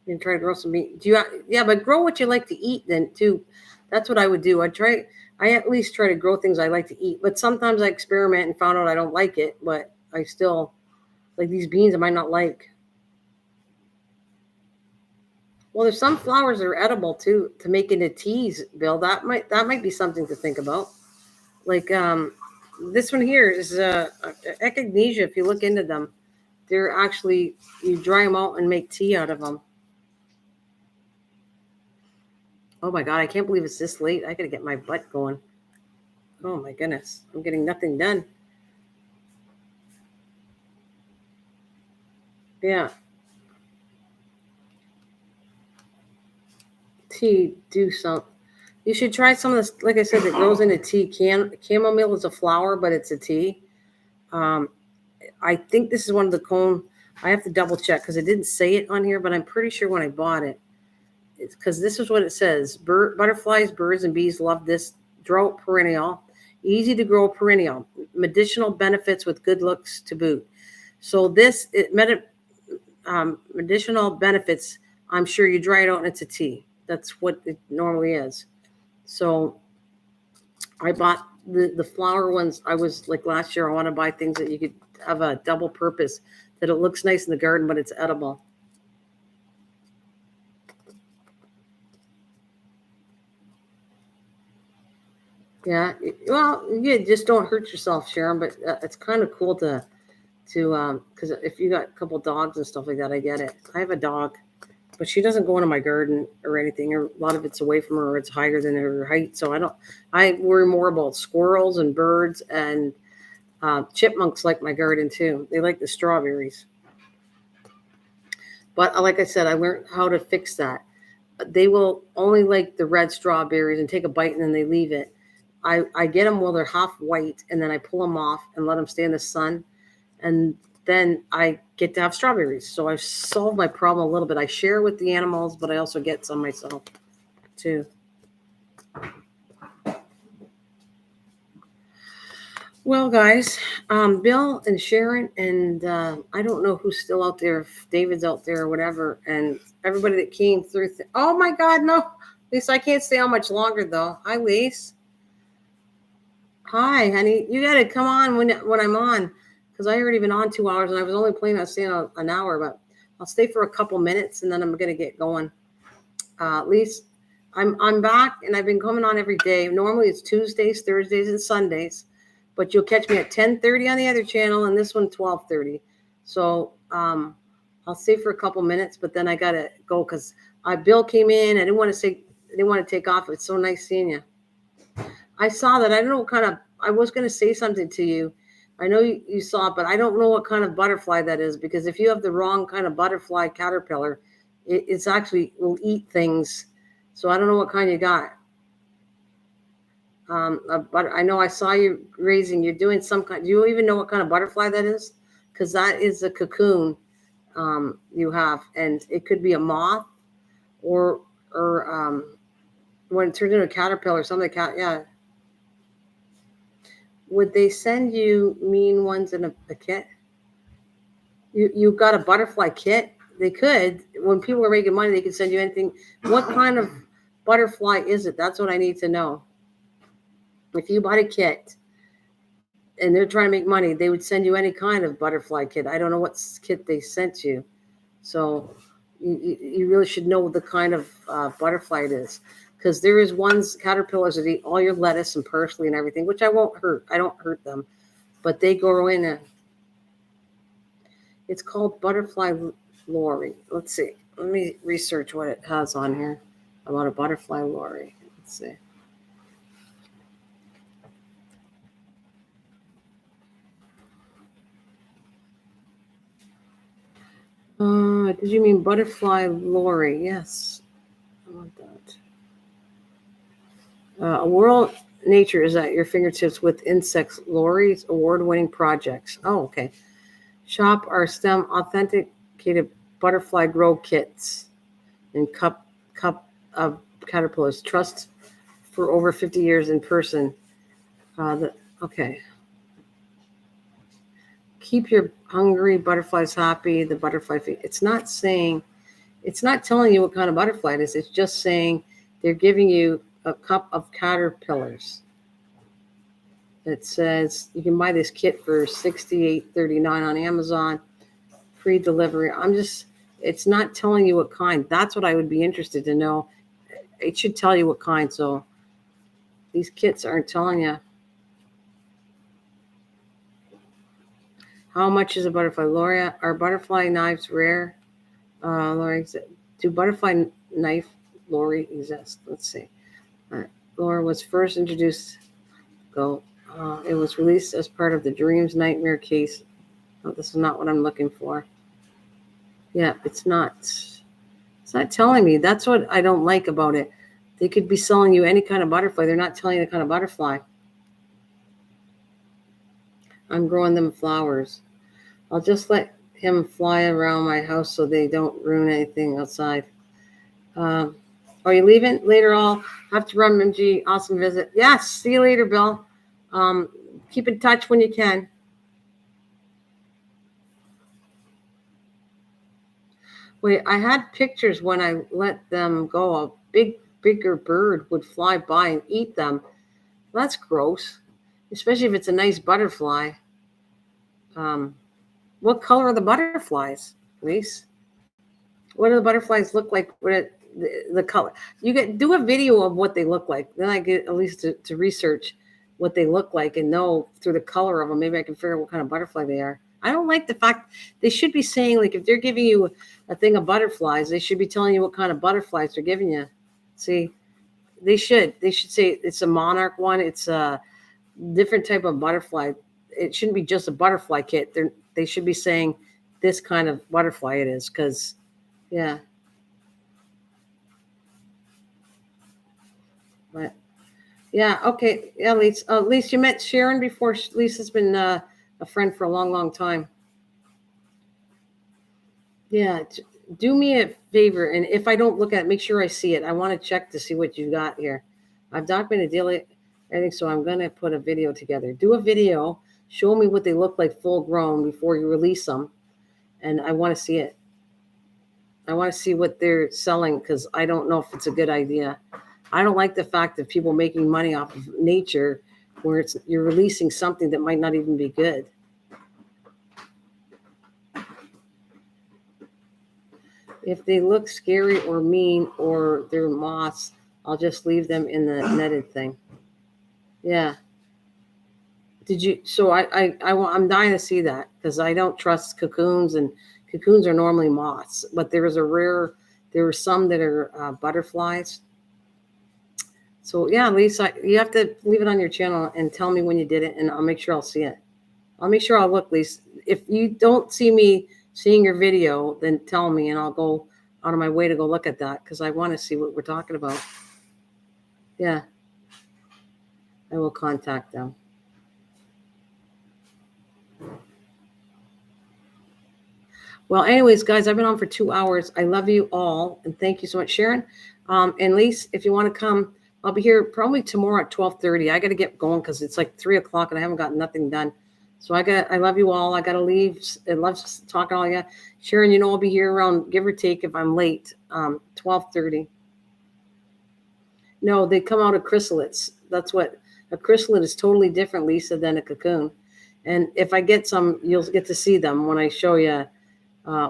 Speaker 1: You can try to grow some meat. Yeah, but grow what you like to eat then too. That's what I would do. I at least try to grow things I like to eat. But sometimes I experiment and found out I don't like it, but I still like these beans I might not like. Well, there's some flowers that are edible too to make into teas, Bill. That might be something to think about. Like this one here is echinacea. If you look into them, they're actually you dry them out and make tea out of them. Oh my God, I can't believe it's this late. I gotta get my butt going. Oh my goodness, I'm getting nothing done. Yeah, tea do some. You should try some of this. Like I said, that grows into tea. Chamomile is a flower, but it's a tea. Um, I think this is one of the cone. I have to double check because it didn't say it on here, but I'm pretty sure when I bought it, it's because this is what it says. Butterflies, birds, and bees love this drought perennial. Easy to grow perennial. Medicinal benefits with good looks to boot. So medicinal benefits. I'm sure you dry it out and it's a tea. That's what it normally is. So I bought the flower ones. I was like last year, I want to buy things that you could have a double purpose, that it looks nice in the garden, but it's edible. Yeah. Well, yeah, just don't hurt yourself, Sharon, but it's kind of cool to because if you got a couple dogs and stuff like that, I get it. I have a dog, but she doesn't go into my garden or anything. Or a lot of it's away from her, or it's higher than her height. So I don't. I worry more about squirrels and birds and chipmunks. Like my garden too. They like the strawberries. But like I said, I learned how to fix that. They will only like the red strawberries and take a bite and then they leave it. I get them while they're half white and then I pull them off and let them stay in the sun. And then I get to have strawberries. So I've solved my problem a little bit. I share with the animals, but I also get some myself too. Well, guys, Bill and Sharon, and I don't know who's still out there, if David's out there or whatever, and everybody that came through. Oh my God, no. Lisa, I can't stay on much longer though. Hi, Lisa. Hi, honey. You got to come on when I'm on, because I already been on 2 hours and I was only planning on staying an hour, but I'll stay for a couple minutes and then I'm going to get going. Lisa, I'm back, and I've been coming on every day. Normally it's Tuesdays, Thursdays, and Sundays, but you'll catch me at 10:30 on the other channel, and this one 12:30. So I'll stay for a couple minutes, but then I gotta go because Bill came in. I didn't want to take off. It's so nice seeing you. I saw that. I don't know what kind of. I was going to say something to you. I know you saw it, but I don't know what kind of butterfly that is, because if you have the wrong kind of butterfly caterpillar, it's actually will eat things. So I don't know what kind you got. But I know I saw you raising. You're doing some kind. Do you even know what kind of butterfly that is? Because that is a cocoon you have, and it could be a moth or when it turns into a caterpillar, something. Yeah. Would they send you mean ones in a kit? You got a butterfly kit? They could. When people are making money, they can send you anything. What kind of butterfly is it? That's what I need to know. If you bought a kit and they're trying to make money, they would send you any kind of butterfly kit. I don't know what kit they sent you. So you really should know the kind of butterfly it is. Because there is caterpillars that eat all your lettuce and parsley and everything, which I won't hurt. I don't hurt them. But they go in it's called butterfly lorry. Let's see. Let me research what it has on here about a butterfly lorry. Let's see. Did you mean butterfly lorry? Yes. I want that. A world nature is at your fingertips with insects, lorries, award-winning projects. Oh, okay. Shop our STEM authenticated butterfly grow kits and cup of caterpillars. Trust for over 50 years in person. Okay. Keep your hungry butterflies happy. The butterfly feed. It's not telling you what kind of butterfly it is. It's just saying they're giving you a cup of caterpillars. It says you can buy this kit for $68.39 on Amazon. Free delivery. It's not telling you what kind. That's what I would be interested to know. It should tell you what kind. So these kits aren't telling you. How much is a butterfly? Laura, are butterfly knives rare? Laura, do butterfly knife lorry exist? Let's see. All right. Laura was first introduced. It was released as part of the Dreams Nightmare case. Oh, this is not what I'm looking for. Yeah, it's not. It's not telling me. That's what I don't like about it. They could be selling you any kind of butterfly. They're not telling you the kind of butterfly. I'm growing them flowers. I'll just let him fly around my house so they don't ruin anything outside. Are you leaving later? I'll have to run, MG. Awesome visit. Yes. See you later, Bill. Keep in touch when you can. Wait, I had pictures when I let them go. A bigger bird would fly by and eat them. That's gross, especially if it's a nice butterfly. What color are the butterflies, Lise? What do the butterflies look like? The color? You do a video of what they look like. Then I get at least to research what they look like and know through the color of them. Maybe I can figure out what kind of butterfly they are. I don't like the fact they should be saying, like, if they're giving you a thing of butterflies, they should be telling you what kind of butterflies they're giving you. See, they should say it's a monarch one. It's a different type of butterfly. It shouldn't be just a butterfly kit. They should be saying this kind of butterfly it is, because, yeah. But, yeah, okay. Yeah, Lisa. At least you met Sharon before. Lisa's been a friend for a long, long time. Yeah, do me a favor, and if I don't look at it, make sure I see it. I want to check to see what you got here. I've documented daily everything, so I'm going to put a video together. Do a video. Show me what they look like full grown before you release them, and I want to see it. I want to see what they're selling, because I don't know if it's a good idea. I don't like the fact of people making money off of nature where you're releasing something that might not even be good. If they look scary or mean or they're moths, I'll just leave them in the netted thing. Yeah. Did you? So I'm dying to see that because I don't trust cocoons, and cocoons are normally moths, but there are some that are butterflies. So yeah, Lisa, you have to leave it on your channel and tell me when you did it, and I'll make sure I'll see it. I'll make sure I'll look, Lisa. If you don't see me seeing your video, then tell me, and I'll go out of my way to go look at that because I want to see what we're talking about. Yeah, I will contact them. Well, anyways, guys, I've been on for 2 hours. I love you all, and thank you so much, Sharon. And Lise, if you want to come, I'll be here probably tomorrow at 12:30. I got to get going because it's like 3 o'clock and I haven't got nothing done. So I love you all. I got to leave. I love talking to all you. Sharon, I'll be here around, give or take, if I'm late, 12:30. No, they come out of chrysalids. That's what a chrysalid is, totally different, Lisa, than a cocoon. And if I get some, you'll get to see them when I show you.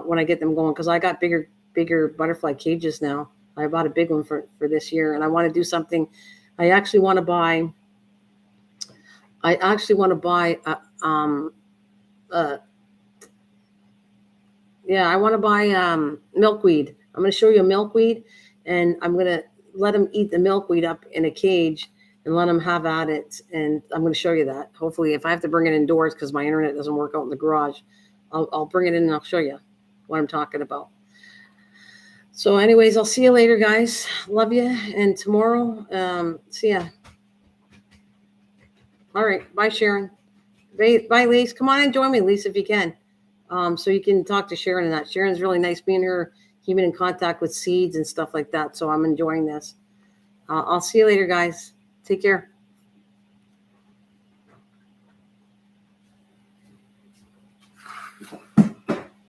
Speaker 1: When I get them going, because I got bigger butterfly cages now. I bought a big one for this year, and I want to do something. I actually want to buy. I want to buy milkweed. I'm going to show you a milkweed, and I'm going to let them eat the milkweed up in a cage and let them have at it. And I'm going to show you that. Hopefully, if I have to bring it indoors because my internet doesn't work out in the garage, I'll bring it in and I'll show you what I'm talking about. So anyways, I'll see you later, guys. Love you. And tomorrow, see ya. All right. Bye, Sharon. Bye, Lise. Come on and join me, Lise, if you can. So you can talk to Sharon and that. Sharon's really nice being here, keeping in contact with seeds and stuff like that. So I'm enjoying this. I'll see you later, guys. Take care.